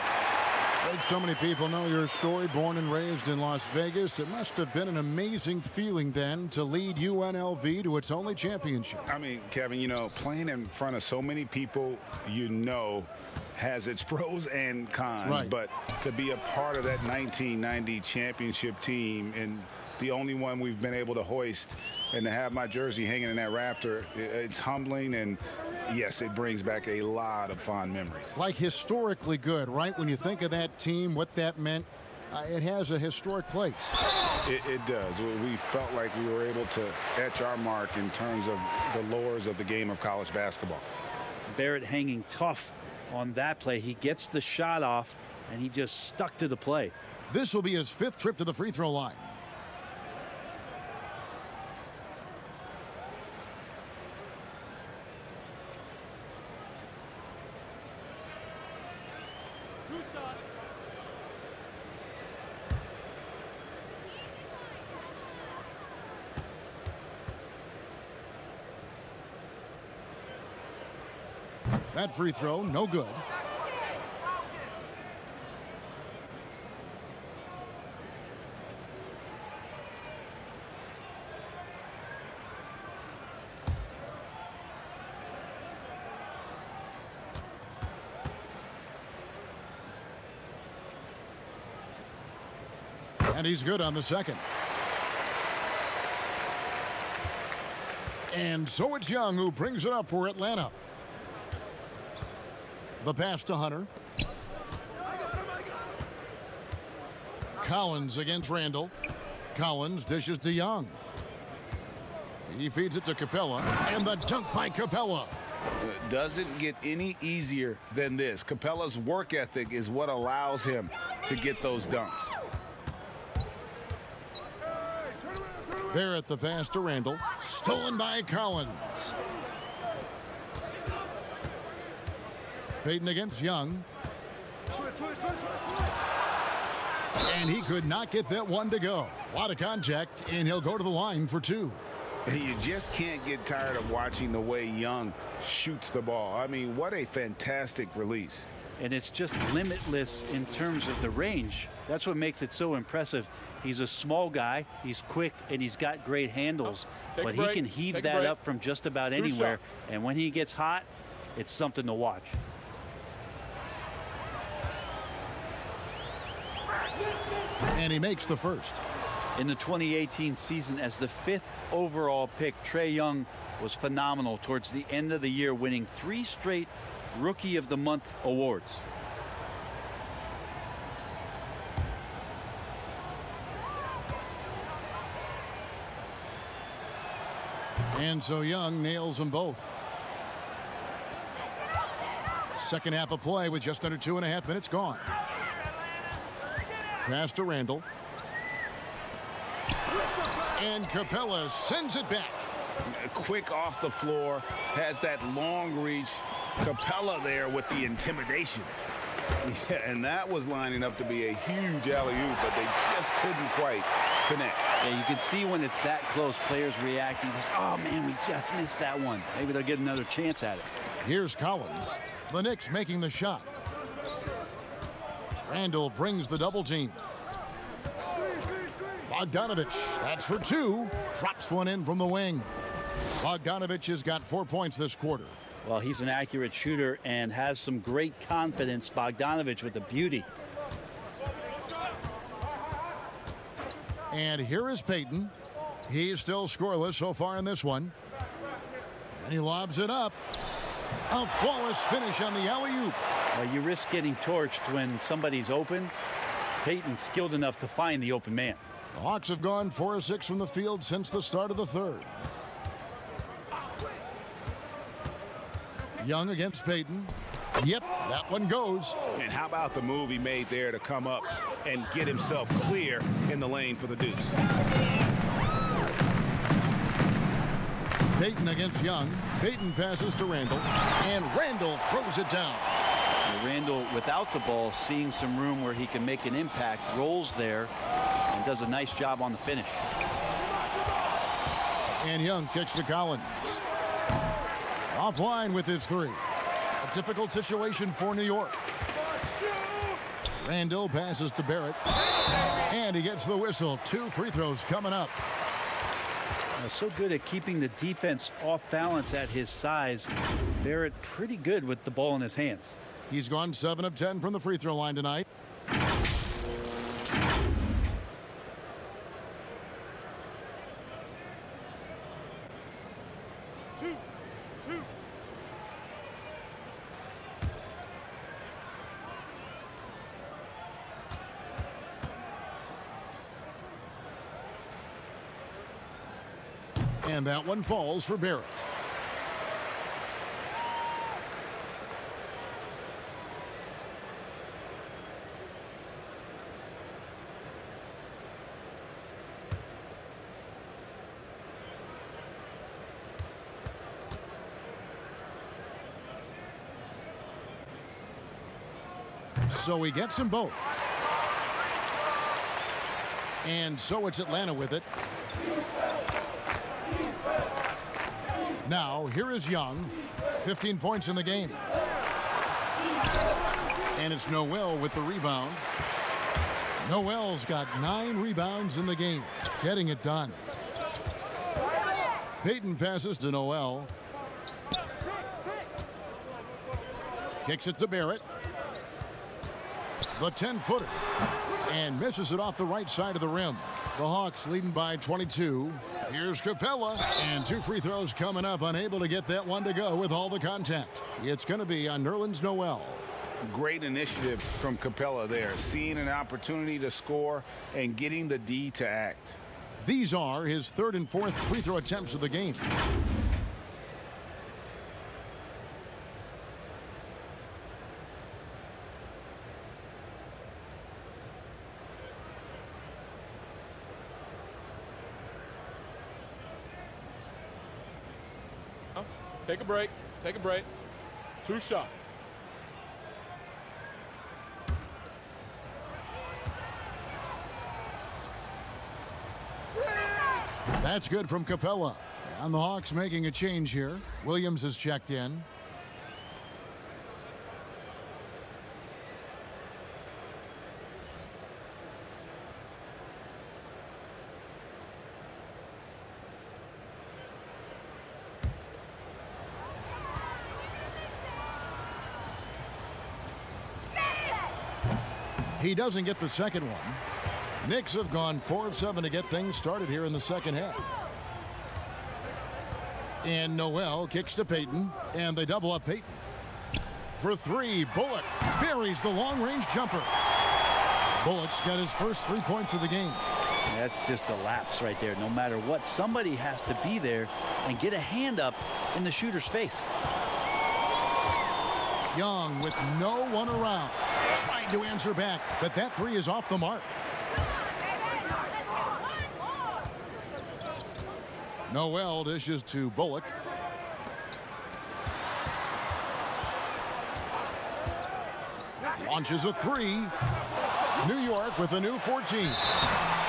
Like so many people know your story, born and raised in Las Vegas. It must have been an amazing feeling then to lead UNLV to its only championship. I mean, Kevin, you know, playing in front of so many people, you know, has its pros and cons. Right. But to be a part of that 1990 championship team and the only one we've been able to hoist and to have my jersey hanging in that rafter, it's humbling, and yes, it brings back a lot of fond memories. Like historically good, right? When you think of that team, what that meant, it has a historic place. It does. We felt like we were able to etch our mark in terms of the lures of the game of college basketball. Barrett hanging tough on that play. He gets the shot off, and he just stuck to the play. This will be his 5th trip to the free throw line. That free throw, no good. And he's good on the second. And so it's Young who brings it up for Atlanta. The pass to Hunter. Collins against Randall. Collins dishes to Young. He feeds it to Capella, and the dunk by Capella. Doesn't get any easier than this. Capella's work ethic is what allows him to get those dunks. Barrett the pass to Randall. Stolen by Collins. Payton against Young. And he could not get that one to go. A lot of contact, and he'll go to the line for 2. You just can't get tired of watching the way Young shoots the ball. I mean, what a fantastic release. And it's just limitless in terms of the range. That's what makes it so impressive. He's a small guy, he's quick, and he's got great handles. But he can heave that up from just about anywhere. And when he gets hot, it's something to watch. And he makes the first. In the 2018 season, as the 5th overall pick, Trae Young was phenomenal towards the end of the year, winning 3 straight Rookie of the Month awards. And so Young nails them both. Second half of play with just under 2.5 minutes gone. Pass to Randall. And Capella sends it back. Quick off the floor, has that long reach. Capella there with the intimidation. Yeah, and that was lining up to be a huge alley-oop, but they just couldn't quite connect. Yeah, you can see when it's that close, players reacting, just, oh man, we just missed that one. Maybe they'll get another chance at it. Here's Collins. The Knicks making the shot. Randall brings the double team. Bogdanovich, that's for 2. Drops one in from the wing. Bogdanovich has got 4 points this quarter. Well, he's an accurate shooter and has some great confidence. Bogdanovich with the beauty. And here is Payton. He's still scoreless so far in this one. And he lobs it up. A flawless finish on the alley-oop. Well, you risk getting torched when somebody's open. Payton's skilled enough to find the open man. The Hawks have gone 4 of 6 from the field since the start of the third. Young against Payton. Yep, that one goes. And how about the move he made there to come up and get himself clear in the lane for the deuce. Payton against Young. Payton passes to Randall, and Randall throws it down. Randall, without the ball, seeing some room where he can make an impact, rolls there, and does a nice job on the finish. And Young kicks to Collins. Offline with his three. A difficult situation for New York. Randall passes to Barrett. And he gets the whistle. 2 free throws coming up. So good at keeping the defense off balance at his size. Barrett pretty good with the ball in his hands. He's gone 7 of 10 from the free throw line tonight. And that one falls for Barrett. So he gets them both. And so it's Atlanta with it. Now, here is Young. 15 points in the game. And it's Noel with the rebound. Noel's got 9 rebounds in the game. Getting it done. Payton passes to Noel. Kicks it to Barrett. The 10-footer. And misses it off the right side of the rim. The Hawks leading by 22. Here's Capella. And 2 free throws coming up. Unable to get that one to go with all the contact. It's going to be on Nerlens Noel. Great initiative from Capella there. Seeing an opportunity to score and getting the D to act. These are his 3rd and 4th free throw attempts of the game. Take a break. Take a break. 2 shots. That's good from Capella. And the Hawks making a change here. Williams has checked in. He doesn't get the second one. Knicks have gone 4 of 7 to get things started here in the second half. And Noel kicks to Payton, and they double up Payton. For 3, Bullock buries the long-range jumper. Bullock's got his first 3 points of the game. That's just a lapse right there. No matter what, somebody has to be there and get a hand up in the shooter's face. Young with no one around. Trying to answer back, but that 3 is off the mark. Noel dishes to Bullock. Launches a 3. New York with a new 14.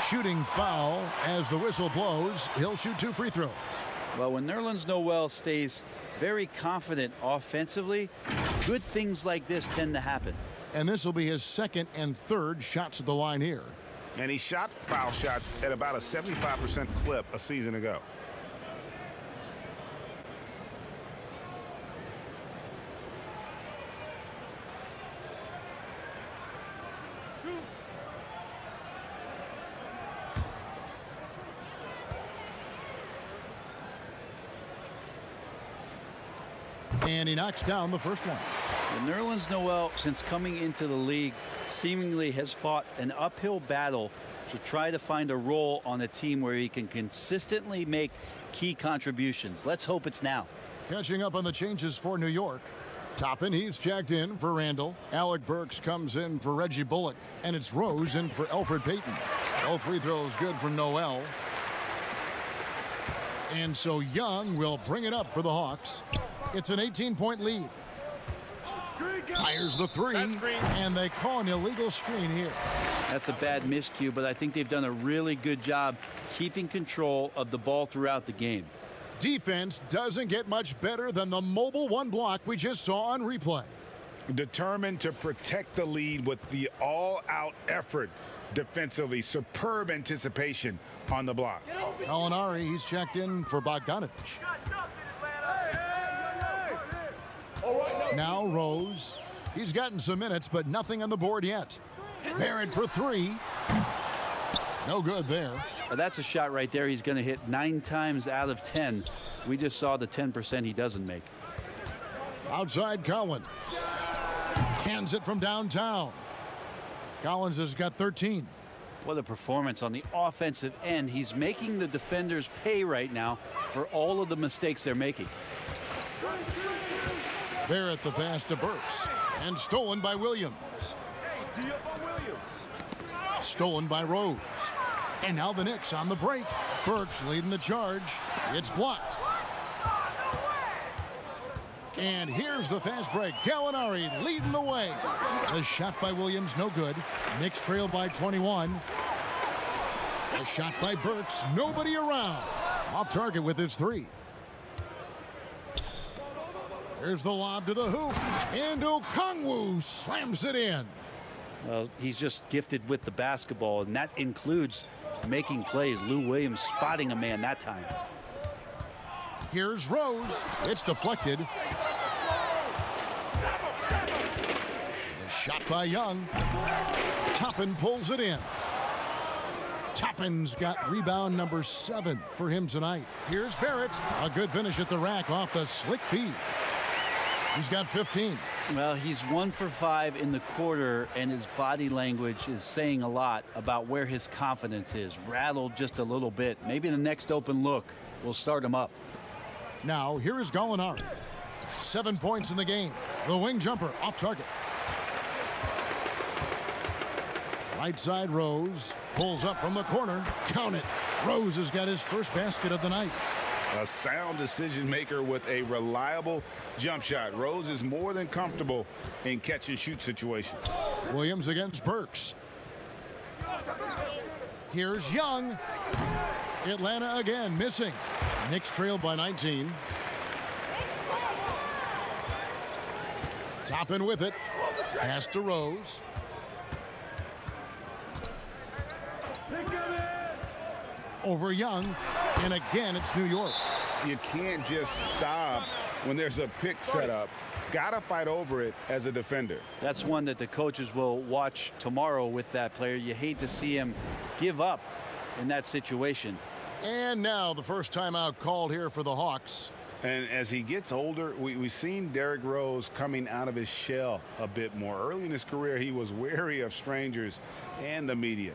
Shooting foul as the whistle blows. He'll shoot 2 free throws. Well, when Nerlens Noel stays very confident offensively, good things like this tend to happen. And this will be his 2nd and 3rd shots at the line here. And he shot foul shots at about a 75% clip a season ago. And he knocks down the first one. And Nerlens Noel, since coming into the league, seemingly has fought an uphill battle to try to find a role on a team where he can consistently make key contributions. Let's hope it's now. Catching up on the changes for New York. Toppin, he's checked in for Randall. Alec Burks comes in for Reggie Bullock. And it's Rose in for Elfrid Payton. Both free throws good from Noel. And so Young will bring it up for the Hawks. It's an 18-point lead. Fires the three, and they call an illegal screen here. That's a bad miscue, but I think they've done a really good job keeping control of the ball throughout the game. Defense doesn't get much better than the mobile one block we just saw on replay. Determined to protect the lead with the all-out effort defensively. Superb anticipation on the block. Gallinari, he's checked in for Bogdanovich. Now Rose. He's gotten some minutes, but nothing on the board yet. Barrett for three. No good there. Well, that's a shot right there he's going to hit 9 times out of 10. We just saw the 10% he doesn't make. Outside Collins. Cans it from downtown. Collins has got 13. What a performance on the offensive end. He's making the defenders pay right now for all of the mistakes they're making. Barrett the pass to Burks. And stolen by Williams. Stolen by Rose. And now the Knicks on the break. Burks leading the charge. It's blocked. And here's the fast break. Gallinari leading the way. The shot by Williams, no good. Knicks trail by 21. A shot by Burks, nobody around. Off target with his three. There's the lob to the hoop. And Okongwu slams it in. Well, he's just gifted with the basketball, and that includes making plays. Lou Williams spotting a man that time. Here's Rose. It's deflected. The shot by Young. Toppin pulls it in. Toppin's got rebound number 7 for him tonight. Here's Barrett. A good finish at the rack off the slick feed. He's got 15. Well, he's 1 for 5 in the quarter, and his body language is saying a lot about where his confidence is. Rattled just a little bit. Maybe the next open look will start him up. Now, here is Gallinari. 7 points in the game. The wing jumper off target. Right side Rose. Pulls up from the corner. Count it. Rose has got his first basket of the night. A sound decision maker with a reliable jump shot. Rose is more than comfortable in catch and shoot situations. Williams against Burks. Here's Young. Atlanta again missing. Knicks trail by 19. Toppin with it. Pass to Rose. Over Young. And again, it's New York. You can't just stop when there's a pick set up. Gotta fight over it as a defender. That's one that the coaches will watch tomorrow with that player. You hate to see him give up in that situation. And now the first timeout called here for the Hawks. And as he gets older, we've seen Derrick Rose coming out of his shell a bit more. Early in his career, he was wary of strangers and the media.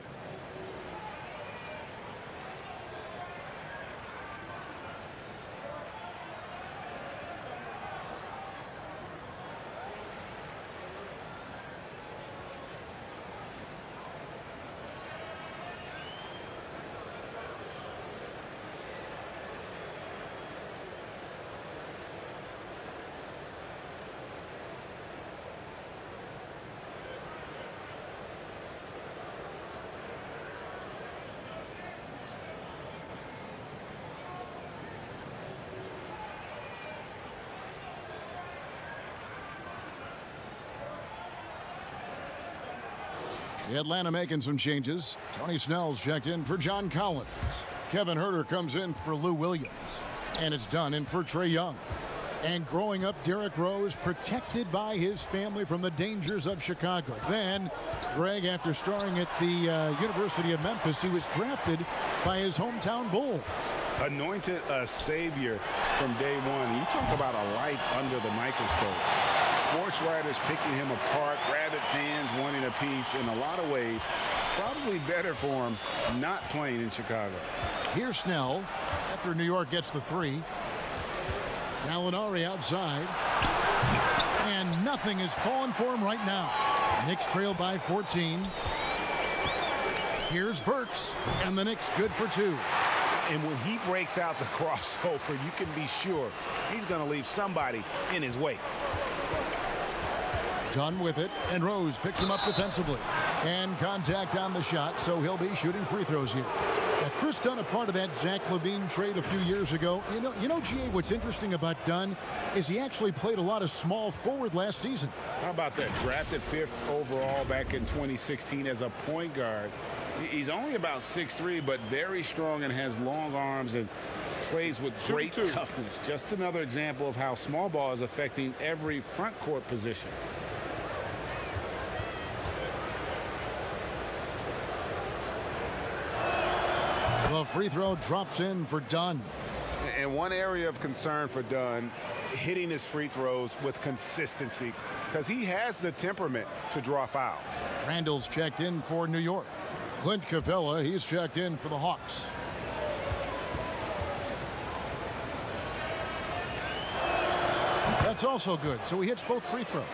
Atlanta making some changes. Tony Snell's checked in for John Collins. Kevin Huerter comes in for Lou Williams. And it's done in for Trae Young. And growing up, Derrick Rose protected by his family from the dangers of Chicago. Then, Greg, after starring at the University of Memphis, he was drafted by his hometown Bulls. Anointed a savior from day one. You talk about a life under the microscope. Sports writers picking him apart, rabid fans wanting a piece. In a lot of ways, it's probably better for him not playing in Chicago. Here's Snell after New York gets the three. Gallinari outside. And nothing is falling for him right now. Knicks trail by 14. Here's Burks, and the Knicks good for 2. And when he breaks out the crossover, you can be sure he's going to leave somebody in his wake. Dunn with it, and Rose picks him up defensively. And contact on the shot, so he'll be shooting free throws here. Now, Chris Dunn, a part of that Zach LaVine trade a few years ago. You know, GA, what's interesting about Dunn is he actually played a lot of small forward last season. How about that? Drafted 5th overall back in 2016 as a point guard. He's only about 6'3", but very strong and has long arms and plays with great toughness. Just another example of how small ball is affecting every front court position. The free throw drops in for Dunn. And one area of concern for Dunn, hitting his free throws with consistency, because he has the temperament to draw fouls. Randall's checked in for New York. Clint Capella, he's checked in for the Hawks. That's also good, so he hits both free throws.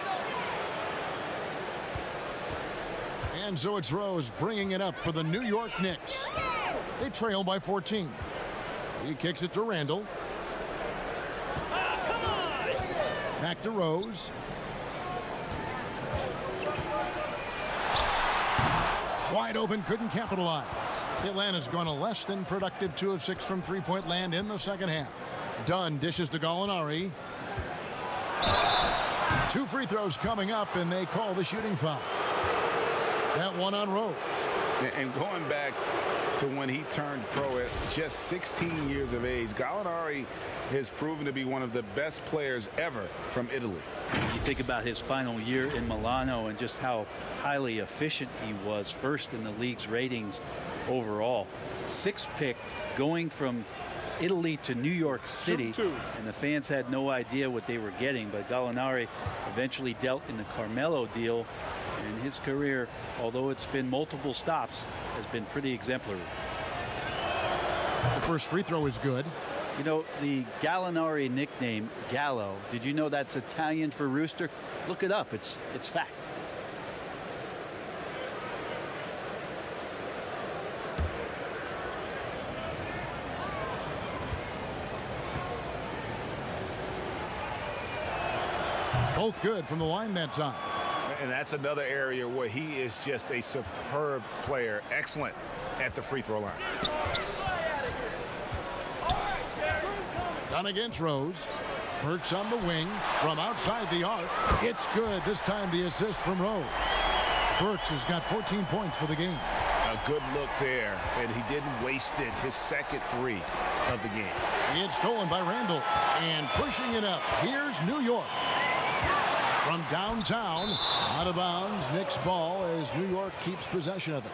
And so it's Rose bringing it up for the New York Knicks. They trail by 14. He kicks it to Randall. Back to Rose. Wide open, couldn't capitalize. Atlanta's gone a less than productive 2 of 6 from three-point land in the second half. Dunn dishes to Gallinari. 2 free throws coming up, and they call the shooting foul. That one on Rose. And going back to when he turned pro at just 16 years of age, Gallinari has proven to be one of the best players ever from Italy. You think about his final year in Milano and just how highly efficient he was, first in the league's ratings overall. 6th pick going from Italy to New York City, and the fans had no idea what they were getting, but Gallinari eventually dealt in the Carmelo deal, and his career, although it's been multiple stops, has been pretty exemplary. The first free throw is good. You know, the Gallinari nickname, Gallo, did you know that's Italian for rooster? Look it up. It's fact. Both good from the line that time. And that's another area where he is just a superb player. Excellent at the free throw line. Done against Rose. Burks on the wing from outside the arc. It's good. This time the assist from Rose. Burks has got 14 points for the game. A good look there, and he didn't waste it. His second 3 of the game. It's stolen by Randall, and pushing it up. Here's New York. From downtown, out of bounds, Knicks ball as New York keeps possession of it.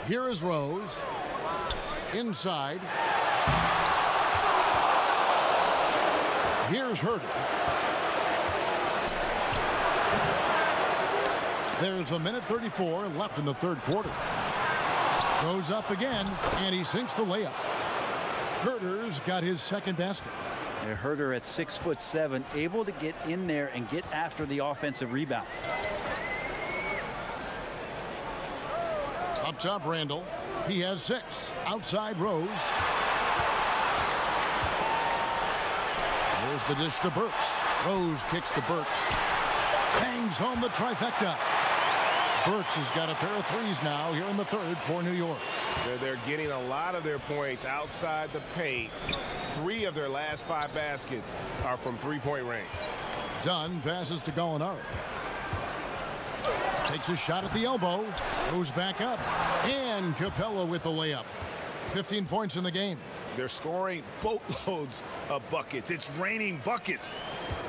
Here is Rose. Inside. Here's Herder. There's 1:34 left in the third quarter. Goes up again, and he sinks the layup. Herder's got his second basket. Yeah, Herder at 6'7", able to get in there and get after the offensive rebound. Up top, Randall. He has 6. Outside, Rose. There's the dish to Burks. Rose kicks to Burks. Bangs home the trifecta. Burks has got a pair of threes now here in the third for New York. They're getting a lot of their points outside the paint. 3 of their last 5 baskets are from three-point range. Dunn passes to Gallinari. Takes a shot at the elbow. Goes back up. And Capella with the layup. 15 points in the game. They're scoring boatloads of buckets. It's raining buckets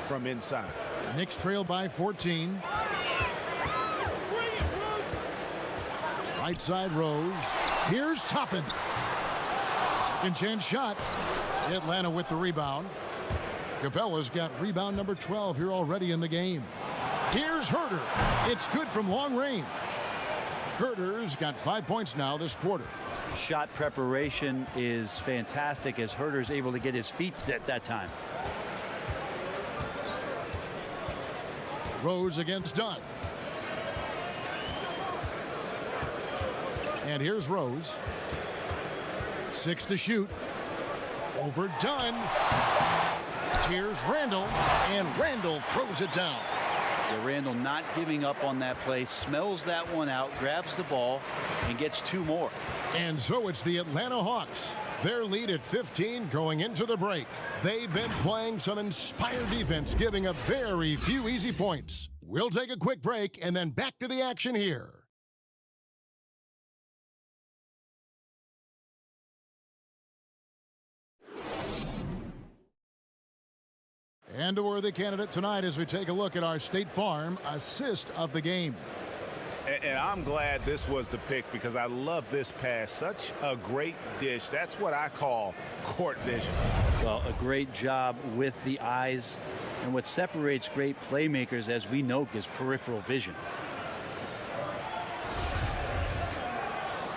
from inside. Knicks trail by 14. Right side, Rose. Here's Toppin. Second chance shot. Atlanta with the rebound. Capella's got rebound number 12 here already in the game. Here's Herder. It's good from long range. Herder's got 5 points now this quarter. Shot preparation is fantastic as Herder's able to get his feet set that time. Rose against Dunn. And here's Rose. 6 to shoot. Over Dunn. Here's Randall. And Randall throws it down. Yeah, Randall not giving up on that play. Smells that one out. Grabs the ball. And gets 2 more. And so it's the Atlanta Hawks. Their lead at 15 going into the break. They've been playing some inspired defense, giving up very few easy points. We'll take a quick break and then back to the action here. And a worthy candidate tonight as we take a look at our State Farm assist of the game. And I'm glad this was the pick because I love this pass. Such a great dish. That's what I call court vision. Well, a great job with the eyes. And what separates great playmakers, as we know, is peripheral vision.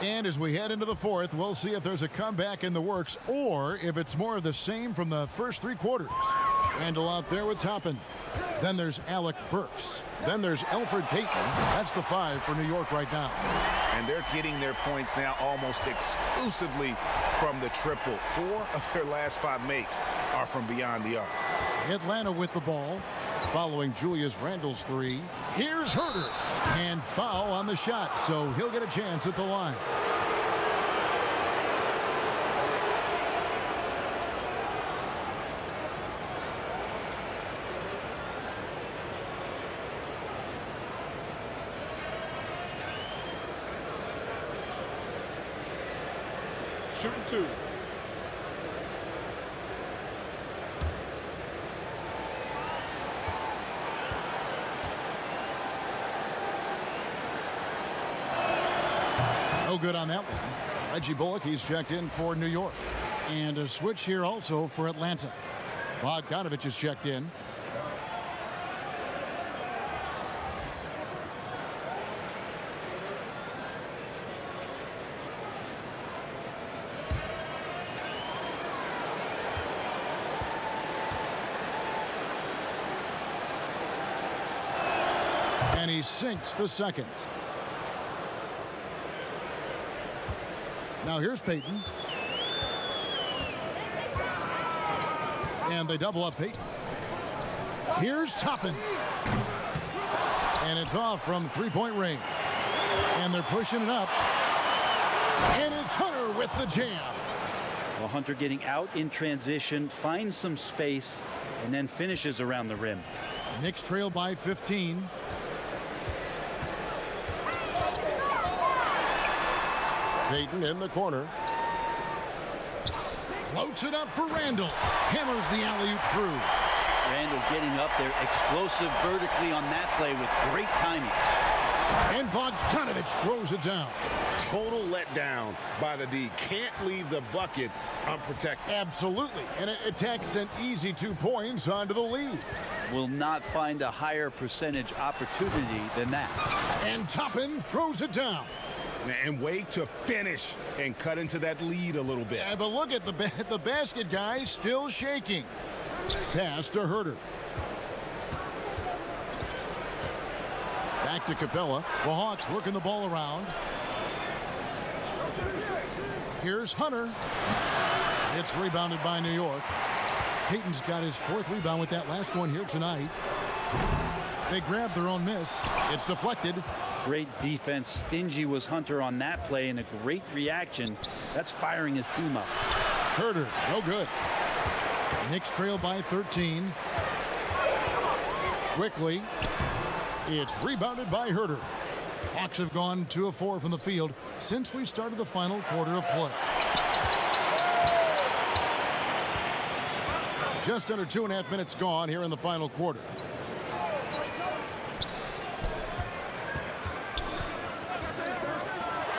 And as we head into the fourth, we'll see if there's a comeback in the works or if it's more of the same from the first 3 quarters. Randall out there with Toppin. Then there's Alec Burks. Then there's Alfred Payton. That's the 5 for New York right now. And they're getting their points now almost exclusively from the triple. 4 of their last 5 makes are from beyond the arc. Atlanta with the ball. Following Julius Randle's 3. Here's Herter. And foul on the shot, so he'll get a chance at the line. Shooting 2. No good on that one. Reggie Bullock, he's checked in for New York. And a switch here also for Atlanta. Bogdanovich is checked in. And he sinks the second. Now here's Payton. And they double up Payton. Here's Toppin. And it's off from 3-point range. And they're pushing it up. And it's Hunter with the jam. Well, Hunter getting out in transition, finds some space, and then finishes around the rim. Knicks trail by 15. Payton in the corner. Floats it up for Randall. Hammers the alley-oop through. Randall getting up there, explosive vertically on that play with great timing. And Bogdanovich throws it down. Total letdown by the D. Can't leave the bucket unprotected. Absolutely. And it takes an easy 2 points onto the lead. Will not find a higher percentage opportunity than that. And Toppin throws it down. And wait to finish and cut into that lead a little bit. Yeah, but look at the basket guy still shaking. Pass to Herter. Back to Capella. The Hawks working the ball around. Here's Hunter. It's rebounded by New York. Payton's got his 4th rebound with that last one here tonight. They grab their own miss. It's deflected. Great defense. Stingy was Hunter on that play, and a great reaction. That's firing his team up. Herter, no good. Knicks trail by 13. Quickly, it's rebounded by Herter. Hawks have gone 2 of 4 from the field since we started the final quarter of play. Just under 2.5 minutes gone here in the final quarter.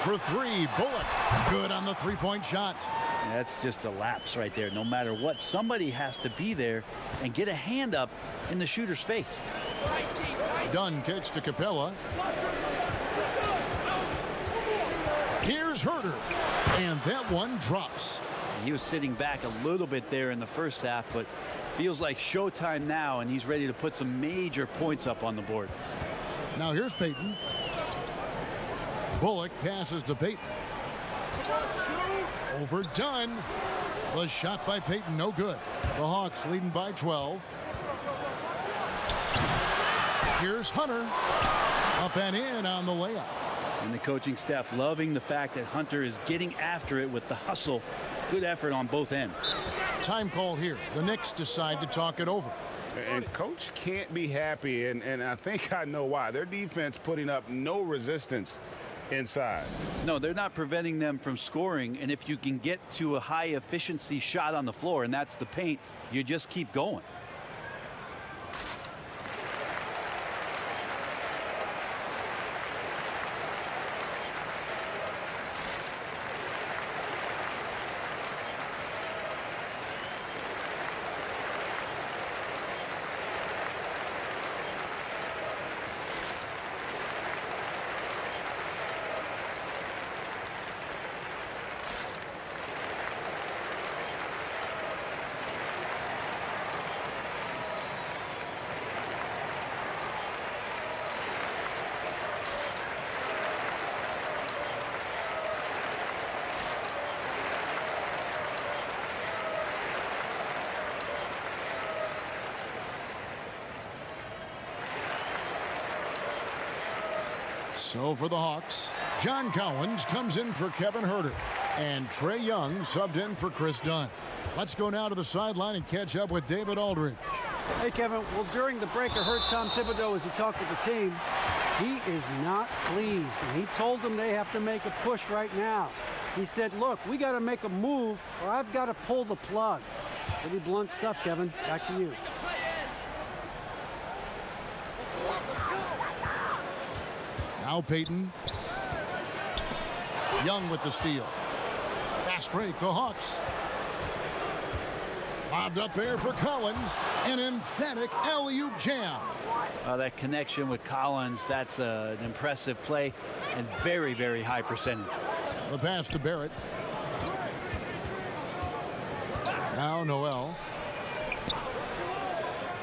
For 3, Bullock. Good on the 3-point shot. That's just a lapse right there. No matter what, somebody has to be there and get a hand up in the shooter's face. Dunn kicks to Capella. Here's Herter. And that one drops. He was sitting back a little bit there in the first half, but Feels like showtime now, and he's ready to put some major points up on the board. Now here's Payton. Bullock passes to Payton. Overdone. The shot by Payton, no good. The Hawks leading by 12. Here's Hunter. Up and in on the layup. And the coaching staff loving the fact that Hunter is getting after it with the hustle. Good effort on both ends. Time call here. The Knicks decide to talk it over. And coach can't be happy, and I think I know why. Their defense putting up no resistance inside. No, they're not preventing them from scoring, and if you can get to a high efficiency shot on the floor, and that's the paint, you just keep going. So for the Hawks, John Collins comes in for Kevin Huerter, and Trae Young subbed in for Chris Dunn. Let's go now to the sideline and catch up with David Aldridge. Hey, Kevin. Well, during the break, I heard Tom Thibodeau as he talked with the team. He is not pleased, and he told them they have to make a push right now. He said, look, we got to make a move, or I've got to pull the plug. Pretty blunt stuff, Kevin. Back to you. Now Payton. Young with the steal. Fast break, the Hawks. Lobbed up there for Collins. An emphatic alley-oop jam. That connection with Collins, that's an impressive play and very, very high percentage. The pass to Barrett. Now Noel.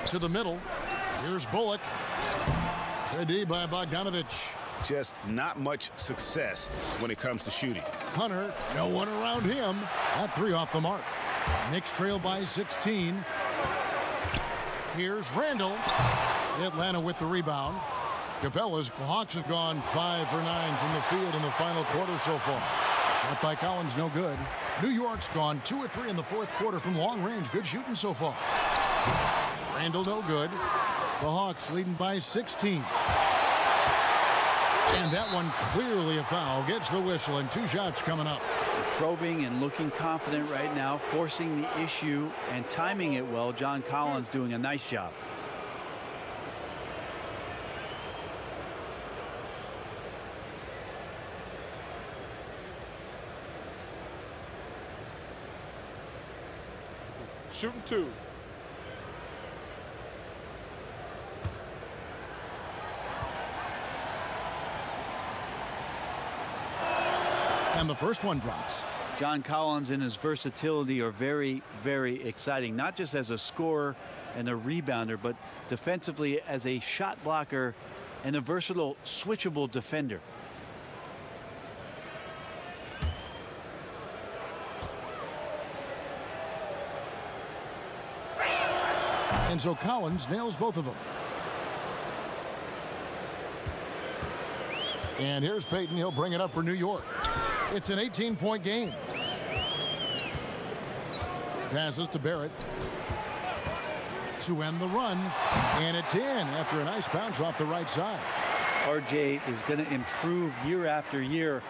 To the middle. Here's Bullock. Ready by Bogdanovich. Just not much success when it comes to shooting. Hunter, no one around him. That three off the mark. Knicks trail by 16. Here's Randall. Atlanta with the rebound. Capella's Hawks have gone 5 for 9 from the field in the final quarter so far. Shot by Collins, no good. New York's gone 2 or 3 in the fourth quarter from long range. Good shooting so far. Randall, no good. The Hawks leading by 16. And that one clearly a foul. Gets the whistle, and 2 shots coming up. Probing and looking confident right now, forcing the issue and timing it well. John Collins doing a nice job. Shooting 2. And the first one drops. John Collins and his versatility are very, very exciting, not just as a scorer and a rebounder, but defensively as a shot blocker and a versatile, switchable defender. And so Collins nails both of them. And here's Payton. He'll bring it up for New York. It's an 18-point game. Passes to Barrett to end the run. And it's in after a nice bounce off the right side. RJ is going to improve year after year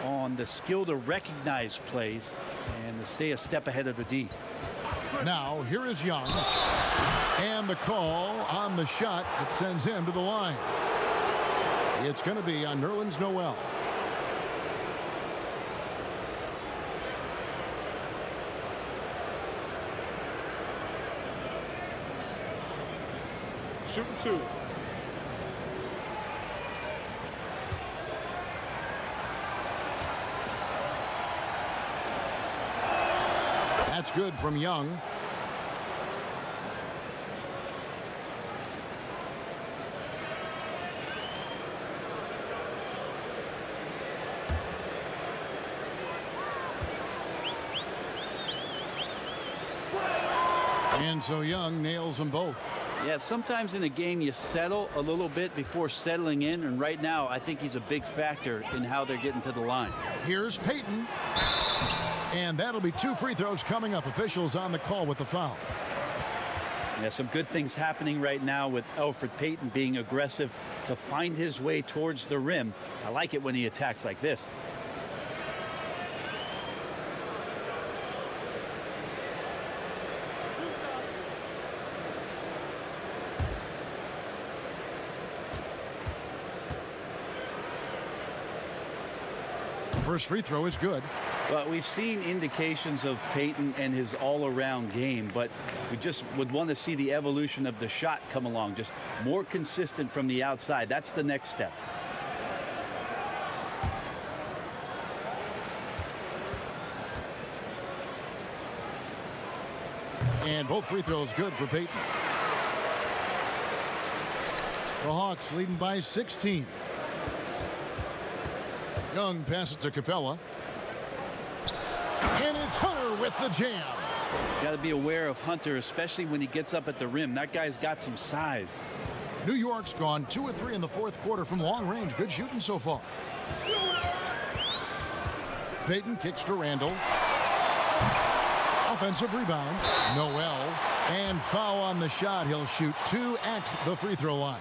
on the skill to recognize plays and to stay a step ahead of the D. Now, here is Young. And the call on the shot that sends him to the line. It's going to be on Nerlens Noel. Shooting 2. That's good from Young. And so Young nails them both. Yeah, sometimes in a game you settle a little bit before settling in, and right now I think he's a big factor in how they're getting to the line. Here's Payton. And that'll be 2 free throws coming up. Officials on the call with the foul. Yeah, some good things happening right now with Elfrid Payton being aggressive to find his way towards the rim. I like it when he attacks like this. First free throw is good. Well, we've seen indications of Payton and his all-around game, but we just would want to see the evolution of the shot come along, just more consistent from the outside. That's the next step. And both free throws good for Payton. The Hawks leading by 16. Young passes to Capella. And it's Hunter with the jam. Got to be aware of Hunter, especially when he gets up at the rim. That guy's got some size. New York's gone 2 of 3 in the fourth quarter from long range. Good shooting so far. Payton kicks to Randall. Offensive rebound. Noel. And foul on the shot. He'll shoot 2 at the free throw line.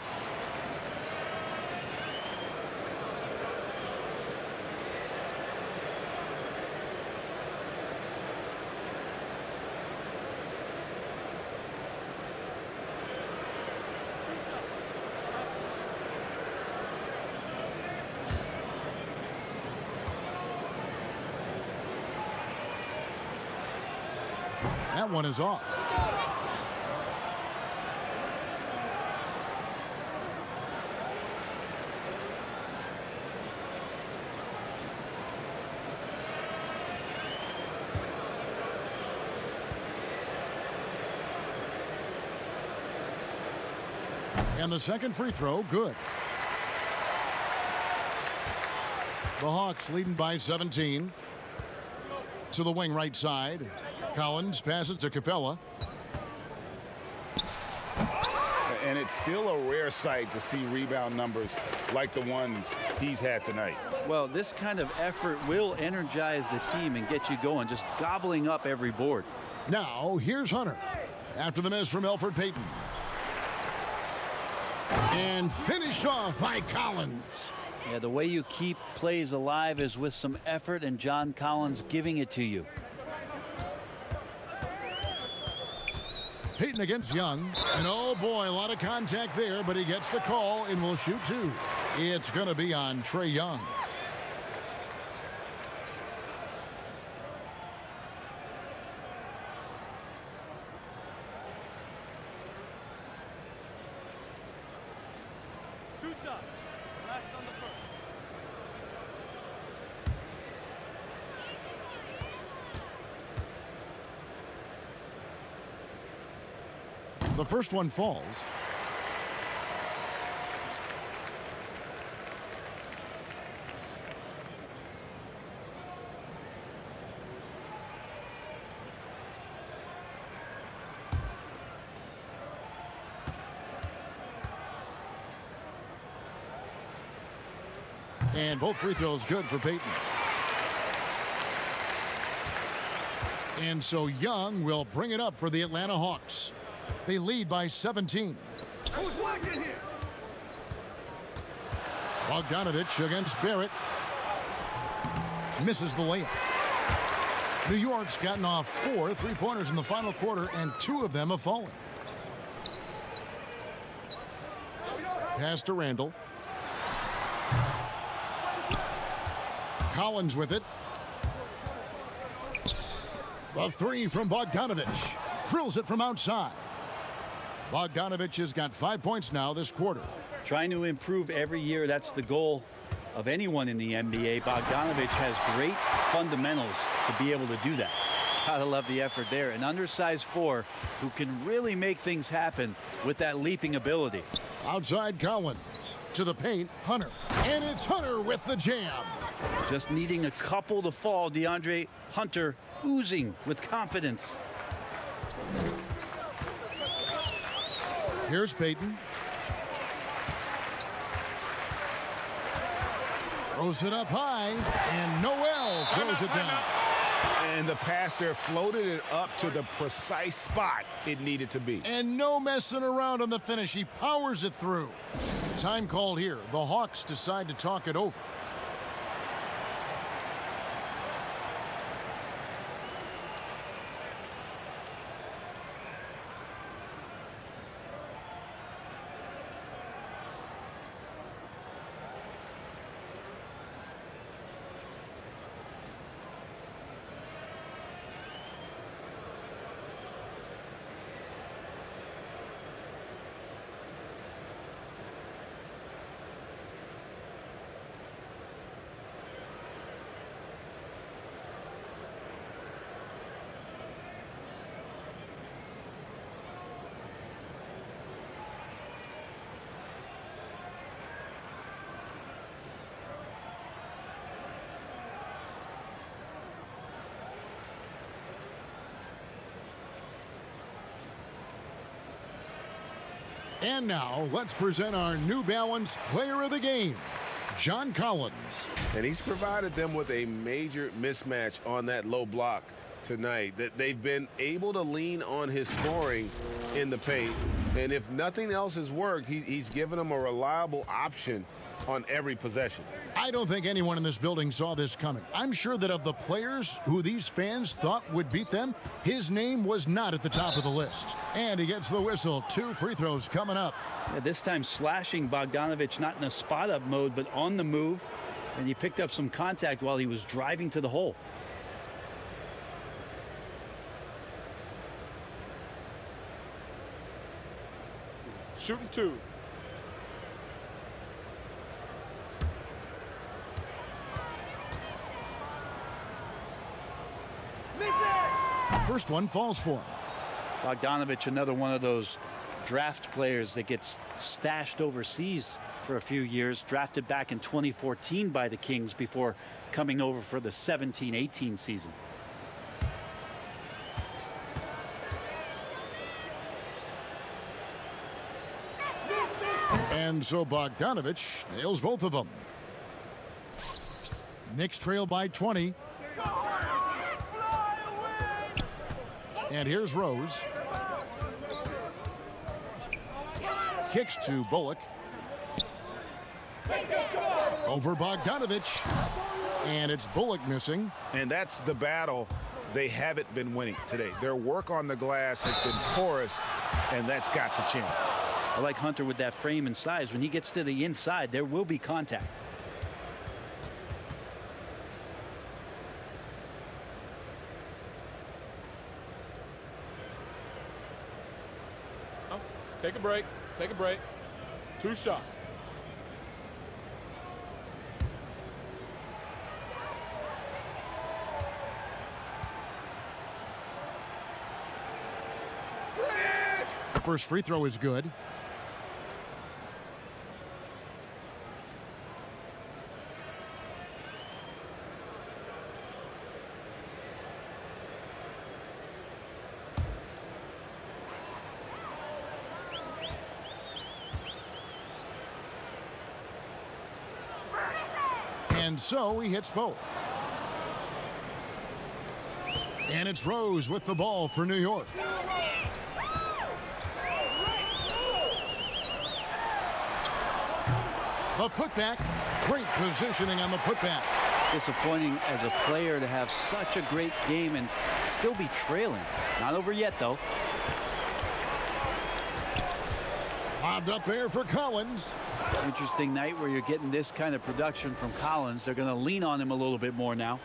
That one is off. And the second free throw, good. The Hawks leading by 17. To the wing right side. Collins passes to Capella. And it's still a rare sight to see rebound numbers like the ones he's had tonight. Well, this kind of effort will energize the team and get you going, just gobbling up every board. Now, here's Hunter. After the miss from Elfrid Payton. And finished off by Collins. Yeah, the way you keep plays alive is with some effort, and John Collins giving it to you. Payton against Young. And oh boy, a lot of contact there, but he gets the call and will shoot 2. It's going to be on Trae Young. The first one falls. And both free throws good for Payton. And so Young will bring it up for the Atlanta Hawks. They lead by 17. Who's watching here? Bogdanovich against Barrett. Misses the layup. New York's gotten off 4 3-pointers in the final quarter, and 2 of them have fallen. Pass to Randall. Collins with it. The 3 from Bogdanovich. Drills it from outside. Bogdanovich has got 5 points now this quarter. Trying to improve every year, that's the goal of anyone in the NBA. Bogdanovich has great fundamentals to be able to do that. Gotta love the effort there. An undersized 4 who can really make things happen with that leaping ability. Outside Collins. To the paint, Hunter. And it's Hunter with the jam. Just needing a couple to fall. DeAndre Hunter oozing with confidence. Here's Peyton. Throws it up high, and Noel throws it down. And the pass there floated it up to the precise spot it needed to be. And no messing around on the finish. He powers it through. Time called here. The Hawks decide to talk it over. And now, let's present our New Balance Player of the Game, John Collins. And he's provided them with a major mismatch on that low block tonight. That they've been able to lean on his scoring in the paint. And if nothing else has worked, he's given them a reliable option on every possession. I don't think anyone in this building saw this coming. I'm sure that of the players who these fans thought would beat them, his name was not at the top of the list. And he gets the whistle. 2 free throws coming up. Yeah, this time slashing Bogdanovich, not in a spot-up mode, but on the move. And he picked up some contact while he was driving to the hole. Shooting 2. First one falls for him. Bogdanovich, another one of those draft players that gets stashed overseas for a few years. Drafted back in 2014 by the Kings before coming over for the 17-18 season. And so Bogdanovich nails both of them. Knicks trail by 20. And here's Rose. Kicks to Bullock. Over Bogdanovich. And it's Bullock missing. And that's the battle they haven't been winning today. Their work on the glass has been porous, and that's got to change. I like Hunter with that frame and size. When he gets to the inside, there will be contact. Take a break. Take a break. 2 shots. The first free throw is good. And so he hits both. And it's Rose with the ball for New York. The putback. Great positioning on the putback. Disappointing as a player to have such a great game and still be trailing. Not over yet, though. Bobbed up there for Collins. Interesting night where you're getting this kind of production from Collins. They're going to lean on him a little bit more now.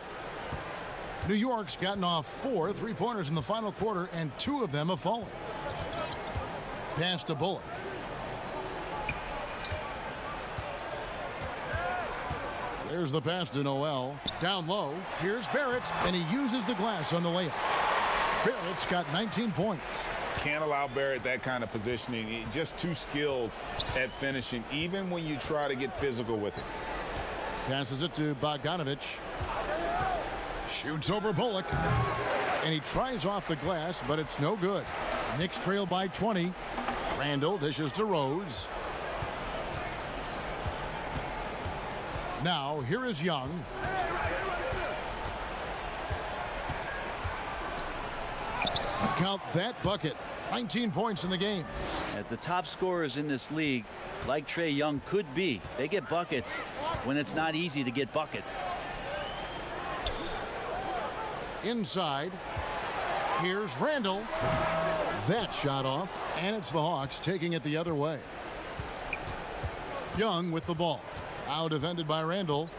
New York's gotten off 4 3-pointers in the final quarter, and 2 of them have fallen. Pass to Bullock. There's the pass to Noel. Down low. Here's Barrett, and he uses the glass on the layup. Barrett's got 19 points. Can't allow Barrett that kind of positioning. He's just too skilled at finishing, even when you try to get physical with it. Passes it to Bogdanovich. Shoots over Bullock. And he tries off the glass, but it's no good. Knicks trail by 20. Randall dishes to Rose. Now, here is Young. Count that bucket. 19 points in the game. The top scorers in this league, like Trae Young could be, they get buckets when it's not easy to get buckets. Inside. Here's Randall. That shot off, and it's the Hawks taking it the other way. Young with the ball. Out defended by Randall.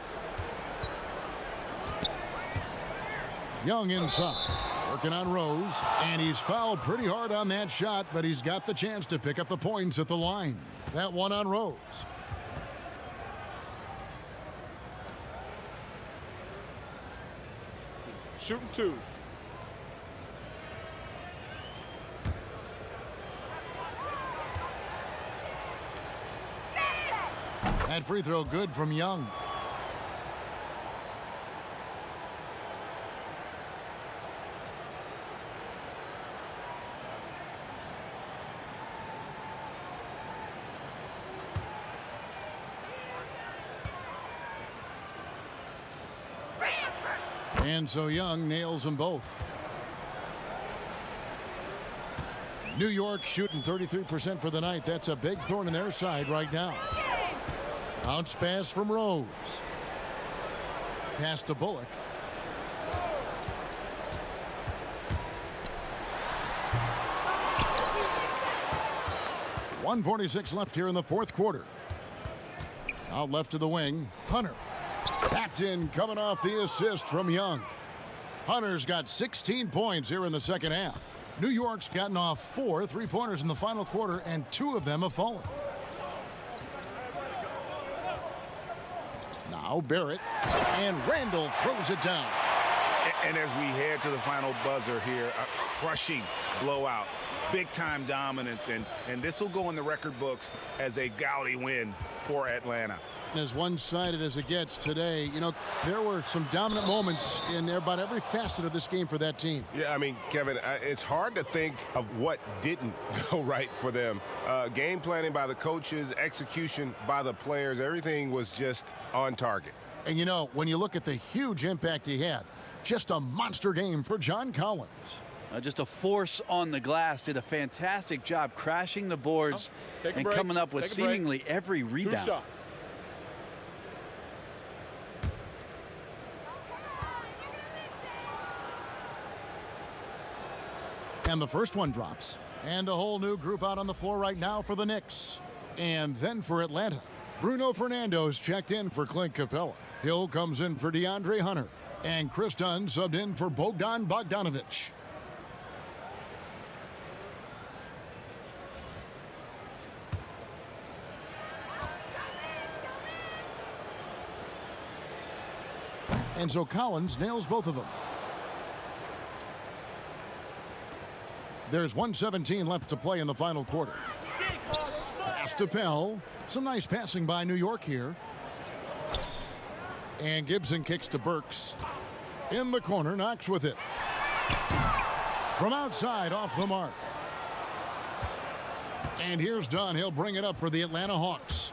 Young inside. Working on Rose, and he's fouled pretty hard on that shot, but he's got the chance to pick up the points at the line. That one on Rose. Shooting 2. That free throw good from Young. And so Young nails them both. New York shooting 33% for the night. That's a big thorn in their side right now. Bounce pass from Rose. Pass to Bullock. .146 left here in the fourth quarter. Out left to the wing, Hunter. That's in, coming off the assist from Young. Hunter's got 16 points here in the second half. New York's gotten off 4 3-pointers in the final quarter, and 2 of them have fallen. Now Barrett, and Randall throws it down. And as we head to the final buzzer here, a crushing blowout, big-time dominance, and this will go in the record books as a gaudy win for Atlanta. As one-sided as it gets today, you know, there were some dominant moments in about every facet of this game for that team. Yeah, I mean, Kevin, it's hard to think of what didn't go right for them. Game planning by the coaches, execution by the players, everything was just on target. And, you know, when you look at the huge impact he had, just a monster game for John Collins. Just a force on the glass. Did a fantastic job crashing the boards and coming up with seemingly every rebound. 2 shots. And the first one drops. And a whole new group out on the floor right now for the Knicks. And then for Atlanta, Bruno Fernando's checked in for Clint Capella. Hill comes in for DeAndre Hunter. And Chris Dunn subbed in for Bogdan Bogdanovic. And so Collins nails both of them. There's 1:17 left to play in the final quarter. Pass to Pell. Some nice passing by New York here. And Gibson kicks to Burks. In the corner, Knox with it. From outside, off the mark. And here's Dunn. He'll bring it up for the Atlanta Hawks.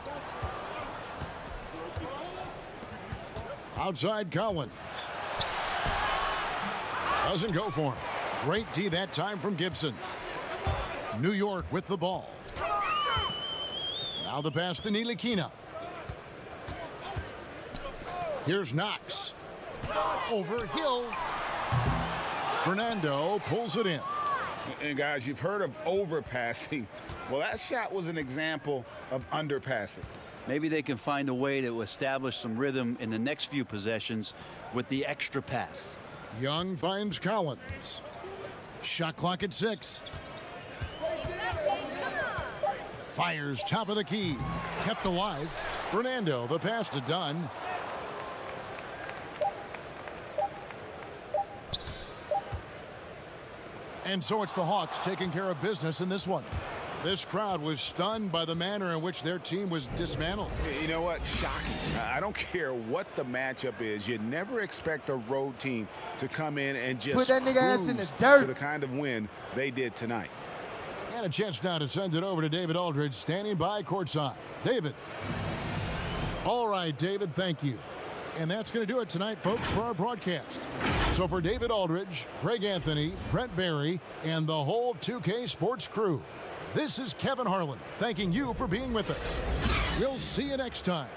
Outside Collins. Doesn't go for him. Great D that time from Gibson. New York with the ball. Now the pass to Ntilikina. Here's Knox. Over Hill. Fernando pulls it in. And guys, you've heard of overpassing. Well, that shot was an example of underpassing. Maybe they can find a way to establish some rhythm in the next few possessions with the extra pass. Young finds Collins. Shot clock at 6. Fires top of the key. Kept alive. Fernando, the pass to Dunn. And so it's the Hawks taking care of business in this one. This crowd was stunned by the manner in which their team was dismantled. You know what? Shocking. I don't care what the matchup is. You never expect a road team to come in and just put that nigga ass in the cruise dirt to the kind of win they did tonight. And a chance now to send it over to David Aldridge, standing by courtside. David. All right, David, thank you. And that's going to do it tonight, folks, for our broadcast. So for David Aldridge, Greg Anthony, Brent Barry, and the whole 2K Sports crew, this is Kevin Harlan thanking you for being with us. We'll see you next time